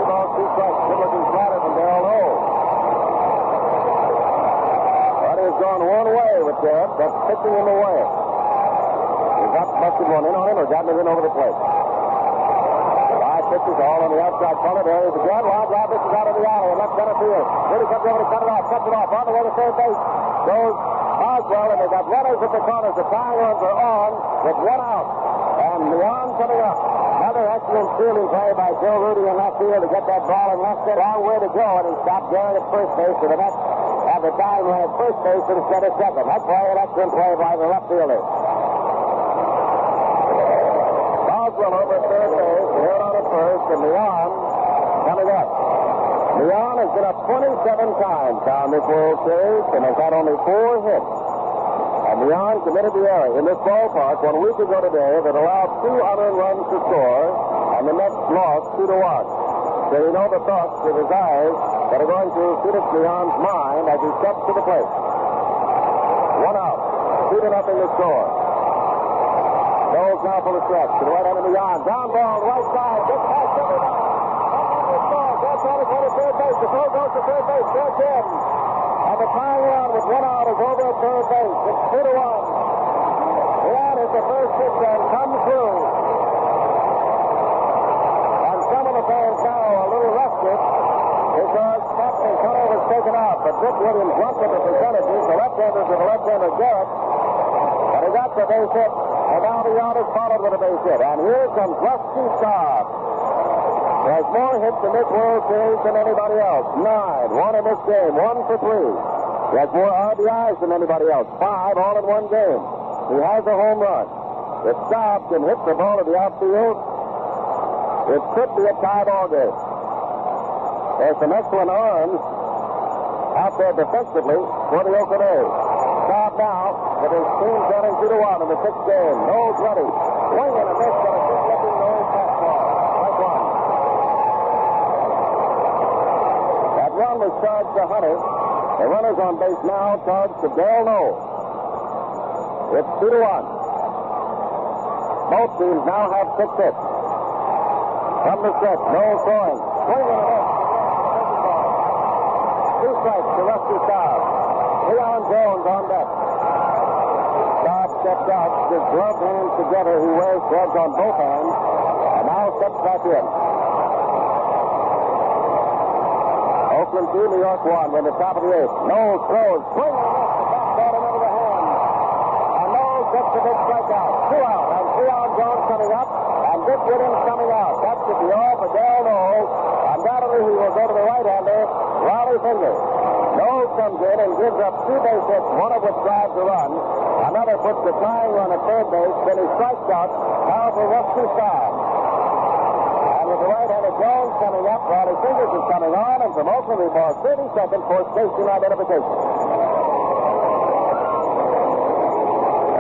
3 balls, 2 strikes. Good-looking slider from Darrell Knowles. But he's gone one way with Garrett. That's pitching him away. Must have gone in on him or gotten it in over the plate. Pitches all on the outside corner. There is again. Line drive. This is out of the alley in left center field. Here he comes over to cut it off. Cuts it off. On the way to third base goes Boswell, and they've got runners at the corners. The tying runs are on with 1 out. And Leon coming up. Another excellent fielding play by Joe Rudy in left field to get that ball in left field. Long way to go, and he stopped Garrett at first base. So the Mets have the tying run at first base instead of second. That's why an excellent play by the left fielder. Boswell over at third base. First, and Leon coming up. Leon has been up 27 times down this World Series and has had only 4 hits. And Leon committed the error in this ballpark 1 week ago today that allowed 2 unearned runs to score, and the Mets lost 2-1. So you know the thoughts of his eyes that are going through Felix Leon's mind as he steps to the plate. 1 out. 2-0 to score. Knowles now for the stretch. To the right end of Leon. Down ball, right side. Gets past everybody. That's on his way to third base. The throw goes to third base. Stretch in. And the tying run with 1 out is over at third base. It's 2-1. Leon is the first pitch and comes through. And some of the fans now are a little restless because Captain Cutter was taken out. But Dick Williams looked at the percentages. The left-hander to the left-hander Garrett. And he got the base hit. And now Leon is followed with a base hit. And here comes Rusty Staub. He has more hits in this World Series than anybody else. 9. 1 in this game. 1 for 3. He has more RBIs than anybody else. 5 all in 1 game. He has a home run. If Staub can hit the ball to the outfield, it could be a tie ball game. There's some excellent arms out there defensively for the Oakland A's. Staub now with his team turning 2-1 in the 6th game. Knowles ready. Swing and a miss on a good-looking Knowles fastball. Strike 1. That run was charged to Hunter. The runners on base now charge to Dale Knowles. It's 2-1. Both teams now have 6 hits. From the stretch, Knowles throwing. Swinging and a miss. 2 strikes to Rusty Staub. Leon Jones on deck. Staub steps out, his gloved hands together. He wears gloves on both hands, and now steps back in. Oakland 2, New York 1. We're in the top of the 8th. Knowles throws. Swing and a miss. The fastball into the hand. And Knowles gets the big strikeout. 2 out. And Leon Jones coming up. And Dick Whitting's coming out. That should be all for Dale Knowles. Undoubtedly, he will go to the right-hander, Raleigh Finger. Knowles comes in and gives up 2 base hits, one of which drives a run. Another puts the tying run at third base. Then he strikes out. Now for Rusty Staub. And with the right-hander Jones coming up, Raleigh Fingers is coming on, and from Oakland we pause 30 seconds for station identification.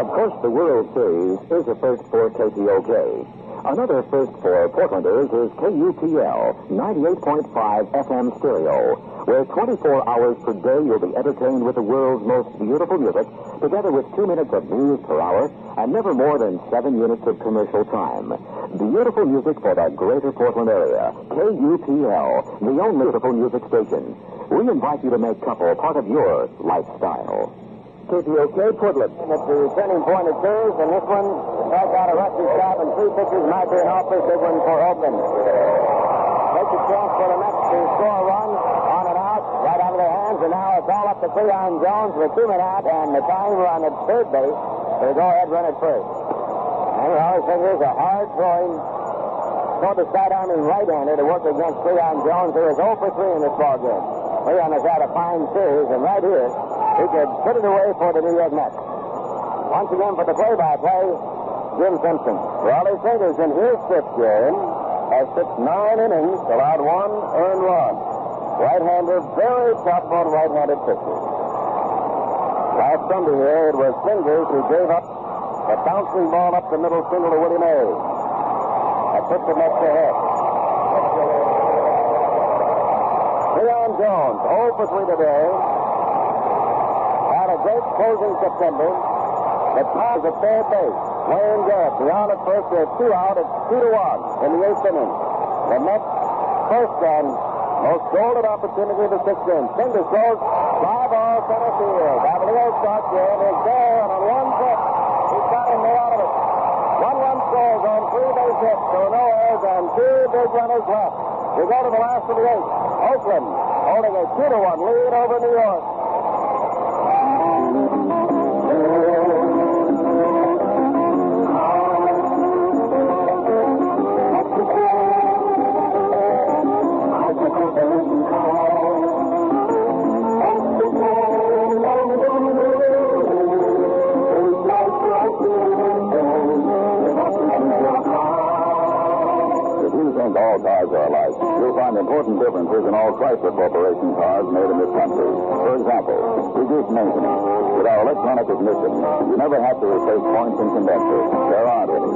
Of course, the World Series is a first for KTOK. Another first for Portlanders is KUPL 98.5 FM stereo, where 24 hours per day you'll be entertained with the world's most beautiful music, together with 2 minutes of news per hour and never more than 7 units of commercial time. Beautiful music for the greater Portland area. KUPL, the only beautiful music station. We invite you to make couple part of your lifestyle. KTOK Portland. At the turning point of series, and this one strike out a Rusty Staub, and 3 pitches might be an awfully big one for Oakland. Takes a chance for the Mets to score a run on and out, right out of their hands, and now it's all up to Cleon Jones with 2 men out, and the tying run at third base. So go ahead, run at first. And Raleigh Fingers, a hard-throwing, toward the side-arming right-hander to work against Cleon Jones, who is 0 for 3 in this ballgame. Cleon has had a fine series, and right here, he could put it away for the New York Mets. Once again for the play-by-play, Jim Simpson. Raleigh Fingers in his 5th game has pitched 9 innings, allowed 1 earned run. Right-hander, very tough on right-handed pitchers. Last Sunday here, it was Fingers who gave up a bouncing ball up the middle single to Willie Mays. That put the Mets ahead. Leon Jones, 0 for 3 today. Had a great closing September. The Tigers at third base. Wayne Garrett, beyond at first, they're 2 out. It's 2-1 in the 8th inning. The Mets first and most golden opportunity of the 6th inning. Fingers throws, fly ball, center field. Cavalier starts in, is there, and on 1 foot, he's got him no out of it. 1 run scores on 3 base hits, so no errors, and 2 big runners left. We go to the last of the 8th. Oakland holding a 2-1 lead over New York. All cars are alike. You'll find important differences in all Chrysler Corporation cars made in this country. For example, reduced maintenance. With our electronic ignition, you never have to replace points and condensers. There aren't any.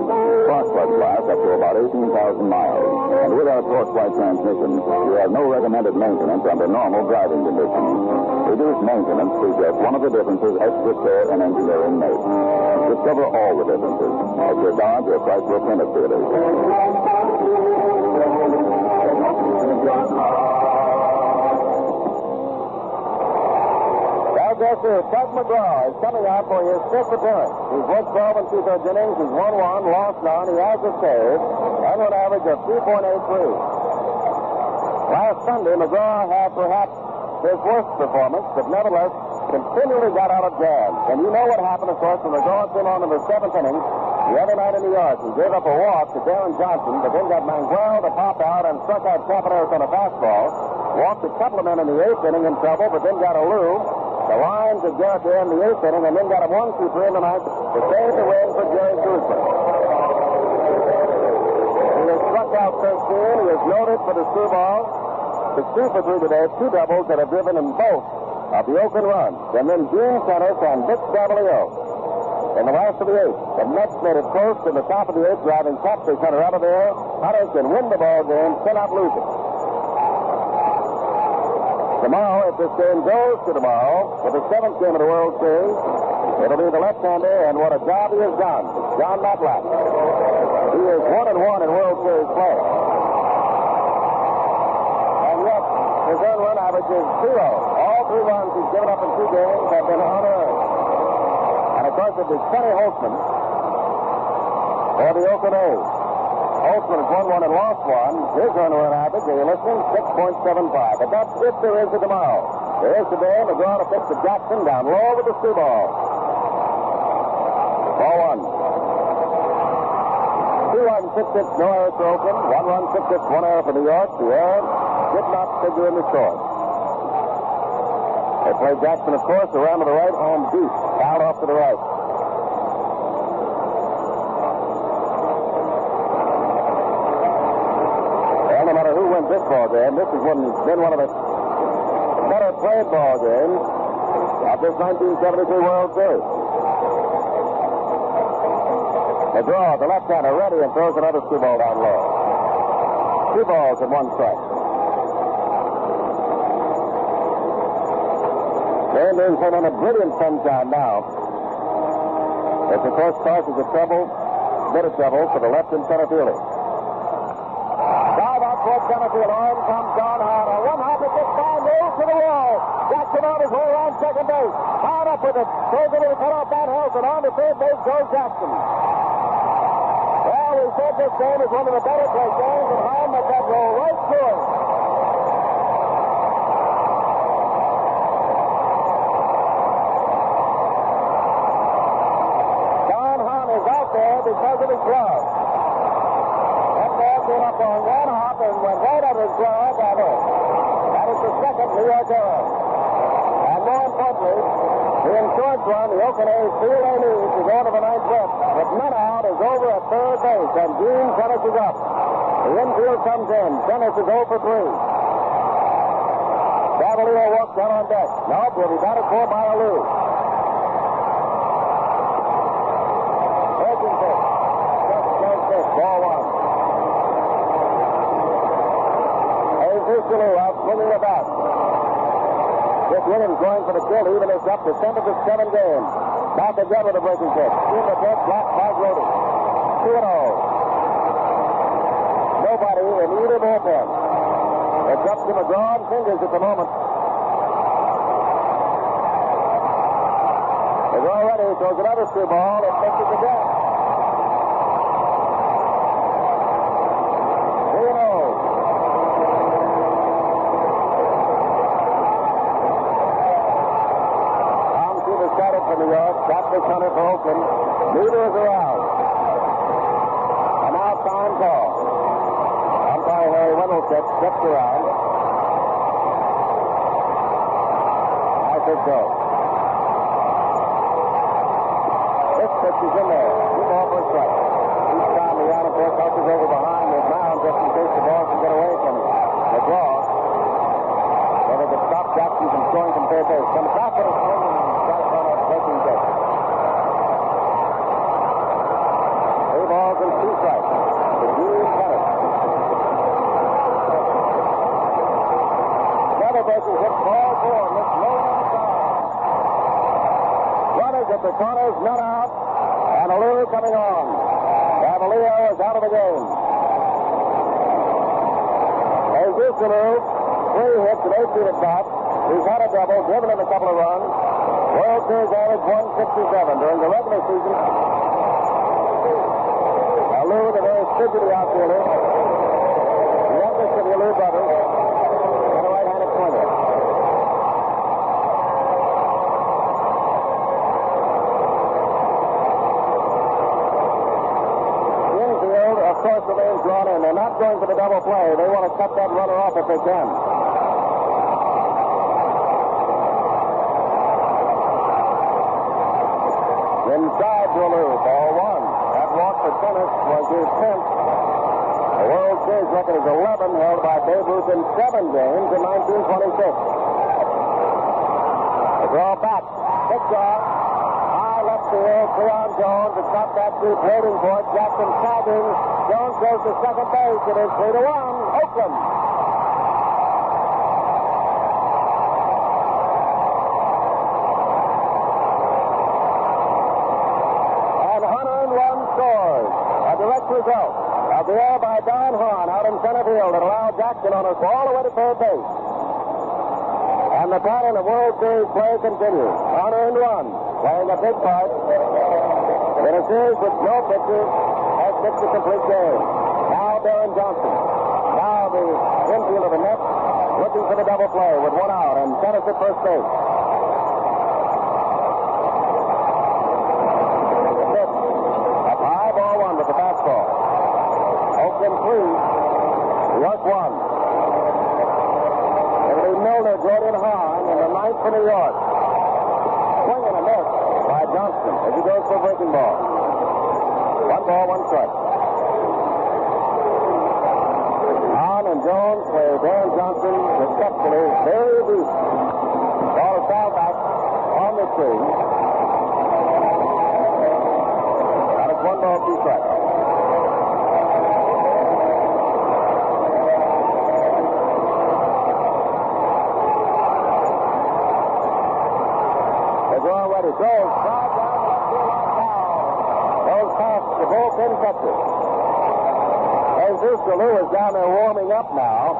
Spark plugs last up to about 18,000 miles. And with our torque-flight transmission, you have no recommended maintenance under normal driving conditions. Reduced maintenance is just one of the differences extra care and engineering make. Discover all the differences at your Dodge or Chrysler Plymouth dealers. Catcher Tug McGraw is coming out for his 5th appearance. He's worked 12 and 2/3 innings. He's won 1, lost none. He has a save, and an average of 2.83. Last Sunday, McGraw had perhaps his worst performance, but nevertheless continually got out of jams. And you know what happened, of course, when McGraw came on in the 7th inning the other night in New York. He gave up a walk to Darren Johnson, but then got Manguel to pop out and struck out Campaneris on a fastball. Walked a couple of men in the 8th inning in trouble, but then got a loo. The line to Garrett there in the 8th inning, and then got a 1-2-3 in the 9th to save the win for Jerry Guzman. He has struck out 13. He is noted for the screwball. The 2 for 3 today, 2 doubles that have driven in both of the Oakland runs. And then Gene Tennis and Dick Cavalier. In the last of the 8th, the Mets made it close to the top of the 8th, driving Captain Hunter out of there. Hunter can win the ball game, cannot lose it. Tomorrow, if this game goes to tomorrow, for the 7th game of the World Series, it'll be the left-hander, and what a job he has done, John Matlack. He is 1-1 in World Series play. And yet, his earned run average is 0. All 3 runs he's given up in 2 games have been unearned. And of course, it is Sonny Holtzman for the Oakland A's. Holtzman has won 1 and lost 1. His earned run average, are you listening? 6.75. But that's if there is a tomorrow. There is today. McGraw to pitch to Jackson down low with the 2 ball. Ball 1. 2 runs, 6 hits, no errors for Oakland. 1 run, 6 hits, 1 error for New York. The error did not figure in the score. They play Jackson, of course, around to the right and deep. Fouled off to the right. Well, no matter who wins this ball game, this has been one of the better played ball games of this 1973 World Series. McGraw, the left-hander, ready and throws another 2 ball down low. 2 balls and 1 strike. The Indians are in a brilliant sunshine now. It, of course, causes a bit of trouble for the left and center fielder. Drive out towards center field. On comes John Hahn. A 1-hop at this time, rolls to the wall. Jackson on his way around second base. Hahn up with it. Throws it to the cutoff Van Helsen. On to third base goes Jackson. Well, we said this game is one of the better play games, and Hahn let that roll right through it. Because of his glove. That ball came up on 1 hop and went right under his glove and in. That is the second New York error. And more importantly, the insurance run, the Oakland A's feel they need to go to the 9th inning. With none out, is over at third base, and Gene Tennis is up. The infield comes in. Tennis is 0 for 3. Cavalier walks down on deck. Nope, will be batted for by a Lou. Ball 1. Jesus out swinging the bat. This Williams going for the kill. Even is up to 7 to 7 games. Back again with a breaking pitch. In the deck, blocked by Grody. 2-0. Nobody in either bullpen. It's up to McGraw and Fingers at the moment. McGraw ready. Throws another 2 ball. It misses again. New York, Chapter Center for Oakland. Neither is around. And now time call. Umpire Harry Wendelstedt steps around. I think so. This pitch is in there. 2 ball for a strike. Each time the out, of course, touches over behind his mound just in case the ball can get away from McGraw. So they could stop Jackson from scoring from third base. From the top of the swing. Breaking pitch. 3 balls and 2 strikes to Gene Tennis. Another breaking hit, ball 4. Miss low on the side. Runners at the corners, none out, and a Lou coming on. Cavalier is out of the game. Jesus Lou, 3 hits and 8 feet at bat. He's had a double, driven in a couple of runs. World Series average 167 during the regular season. Now Lou, the very fidgety outfielder, the youngest of the Lou brothers, and a right-handed swinger. The infield, of course, remains drawn in. They're not going for the double play. They want to cut that runner off if they can. Inside to Lou, ball 1. That walk for Tennis was his 10th. The World Series record is 11, held by Babe Ruth in 7 games in 1926. The draw back. Pitch off. High left field. Cleon Jones. It's not that deep waiting for it. Jackson tagging. Jones goes to second base. It is 3-1. Oakland. result of the air by Don Hahn out in center field that allowed Jackson on his ball away to third base. And the pattern of World Series play continues. Unearned run, playing a big part in a series with no pitchers has pitched a complete game. Now Baron Johnson. Now the infield of the Mets looking for the double play with one out and Tennis at first base. Up high, ball one with the fastball. Oakland 3, New York 1. It'll be Milner, Jordan Hahn in the ninth for New York. Swing and a miss by Johnson as he goes for a breaking ball. 1 ball, 1 strike. Hahn and Jones play Baron Johnson respectfully, very deep. Ball is fouled back on the screen. That is 1 ball, 2 strikes. Ready. Goes, drive down the left field line foul. Goes past the bullpen catcher. Jesus Lou is down there warming up now.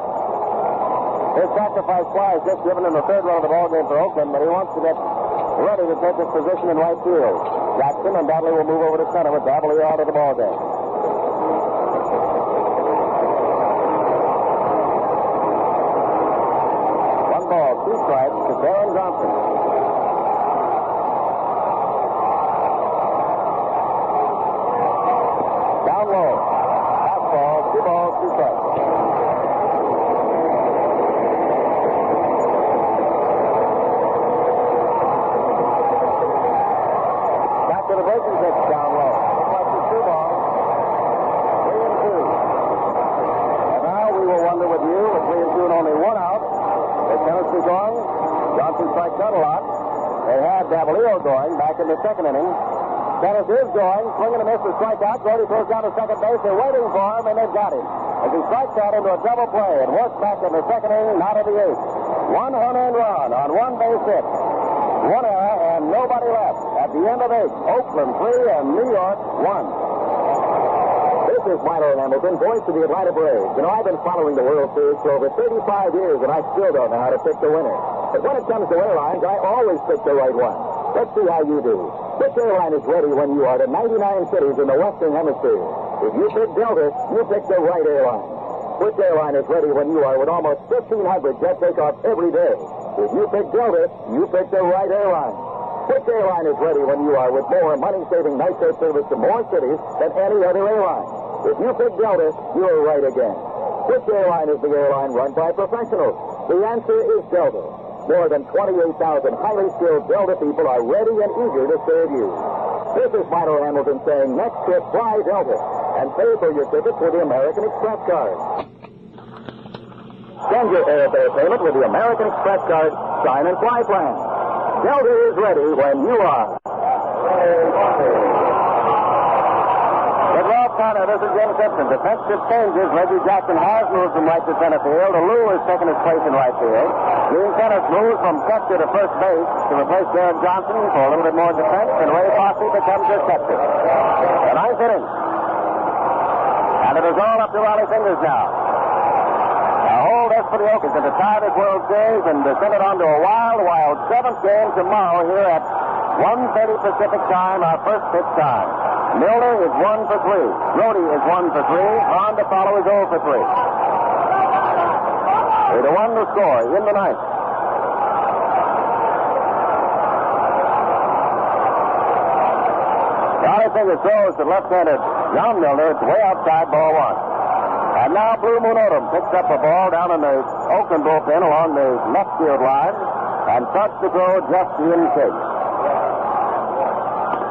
His sacrifice fly is just given in the third run of the ball game for Oakland, but he wants to get ready to take his position in right field. Jackson undoubtedly will move over to center with Davila out of the ball game. One ball, 2 strikes to Baron Johnson. Down low. Fastball, 2 balls, 2 strikes. Back to the breaking pitch down low. Looks like it's 2 balls. 3 and 2. And now we will wonder with you, with 3 and 2 and only 1 out, is Tennessee going? Johnson strikes out a lot. They had Davila going back in the second inning. Dennis is going, swinging a miss to strike out. Brody throws down to second base. They're waiting for him, and they've got him. As he strikes out into a double play and works back in the second inning, not of the 8th. 1 home-run run on 1 base hit. 1 error and nobody left. At the end of 8, Oakland 3 and New York 1. This is Milo Hamilton, voice of the Atlanta Braves. You know, I've been following the World Series for over 35 years, and I still don't know how to pick the winner. But when it comes to airlines, I always pick the right one. Let's see how you do. Which airline is ready when you are to 99 cities in the Western Hemisphere? If you pick Delta, you pick the right airline. Which airline is ready when you are with almost 1,500 jet takeoffs every day? If you pick Delta, you pick the right airline. Which airline is ready when you are with more money-saving night shift service to more cities than any other airline? If you pick Delta, you're right again. Which airline is the airline run by professionals? The answer is Delta. More than 28,000 highly skilled Delta people are ready and eager to serve you. This is Milo Hamilton saying, next trip, fly Delta, and pay for your tickets with the American Express card. Send your airfare payment with the American Express card sign and fly plan. Delta is ready when you are. With Rob Connor, this is Jim Simpson. Defensive changes. Reggie Jackson has moved from right to center field. Lou has taken his place in right field. Gene Tennis moves from catcher to first base to replace Baron Johnson for a little bit more defense, and Ray Fosse becomes his catcher. The 9th inning. And it is all up to Riley Fingers now. A hold us for the Oakers to tie this World Series and to send it on to a wild 7th game tomorrow here at 1:30 Pacific time, our first pitch time. Milner is 1 for 3. Brody is 1 for 3. On to follow is 0 for 3. 3-1 to score in the 9th. Riley Fingers throws to left-handed John Milner. It's way outside, ball 1. And now Blue Moon Odom picks up a ball down in the Oakland bullpen along the left field line and starts to throw just in case.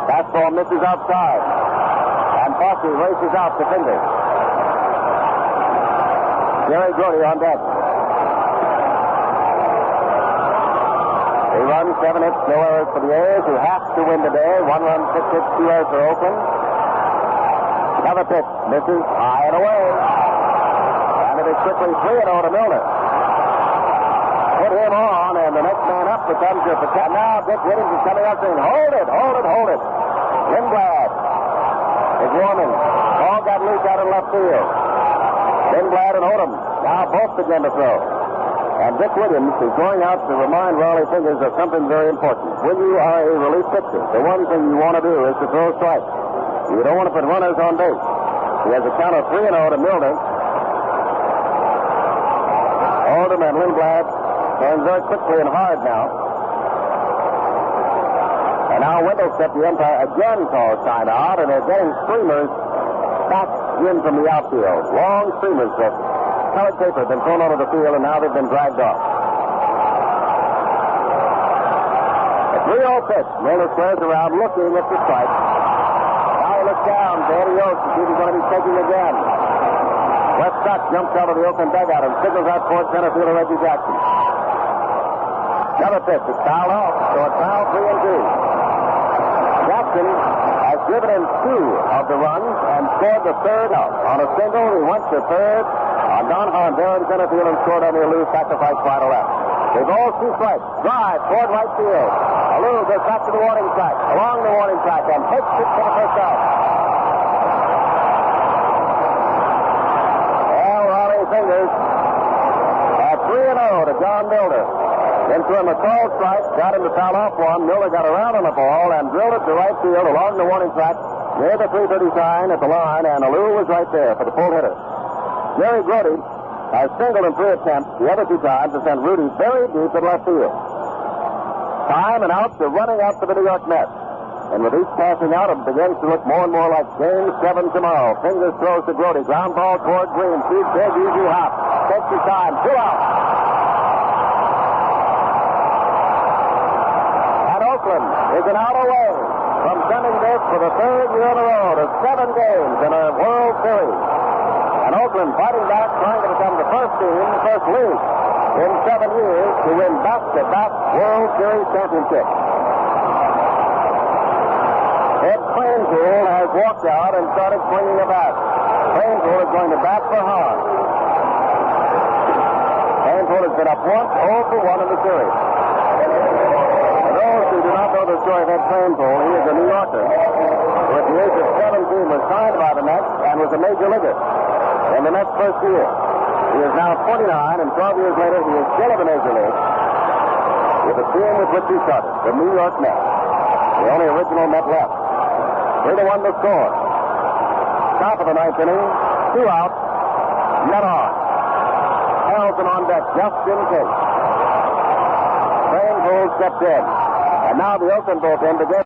Fastball misses outside. And Fosse races out to Fingers. Jerry Brody on deck. 3 runs, 7 hits, no errors for the A's, who have to win today. 1 run, 6 hits, 2 errors for Oakland. Another pitch misses high and away. And it is quickly 3-0 to Milner. Put him on, and the next man up becomes your protector. Now Dick Whittings is coming up saying, hold it. Lindblad is warming. Ball got loose outfield. Lindblad and Odom now both begin to throw. And Dick Williams is going out to remind Raleigh Fingers of something very important. When you are a relief pitcher, the one thing you want to do is to throw strikes. You don't want to put runners on base. He has a count of 3-0 to Milner. Odom and Lindblad going very quickly and hard now. And now Wendelstedt, the umpire, again calls timeout, and they're getting streamers back in from the outfield. Long streamers of colored paper have been thrown onto the field, and now they've been dragged off. A 3-0 pitch. Milner squares around looking at the strike. Now he looks down to Eddie Yost to see if he's going to be taking again. Wes Scott jumps out of the Oakland dugout and signals out towards center fielder Reggie Jackson. Another pitch. It's fouled off, so it's now 3-2. Jackson has driven in 2 of the runs and scored the third out. On a single, he went to third. On Don Hahn there in center field and scored on the Alou sacrifice fly to left. They ball 2 strikes. Drive toward right field. Alou goes back to the warning track, along the warning track, and takes it for the first out. Well, Raleigh Fingers at 3-0 to John Milner. Into a McCall strike, got him to foul off one. Milner got around on the ball and drilled it to right field along the warning track near the 3:30 sign at the line, and Alou was right there for the full hitter. Jerry Grody has singled in 3 attempts. The other 2 times has sent Rudy very deep in left field. Time and out to running out to the New York Mets. And with each passing out, it begins to look more and more like Game 7 tomorrow. Fingers throws to Grody. Ground ball toward Green. Shoots big, easy hop. Takes his time. 2 out. Oakland is an out away from sending this for the 3rd year in a row to 7 games in a World Series. And Oakland fighting back, trying to become the first team, first league in 7 years to win back-to-back World Series championships. Ed Plainpool has walked out and started swinging a bat. Plainpool is going to bat for Hahn. Plainpool has been up once, 0 for 1 in the series. Who do not know the story of Ed Plainpool, he is a New Yorker who at the age of 17 was signed by the Mets and was a major leaguer in the Mets' first year. He is now 29, and 12 years later he is still in the major league with the team with which he started, the New York Mets. The only original Met left. 3-1 the score. Top of the 9th inning, 2 out, Met on. Harrelson on deck just in case. Plainpool stepped in. And now the Oakland bullpen begins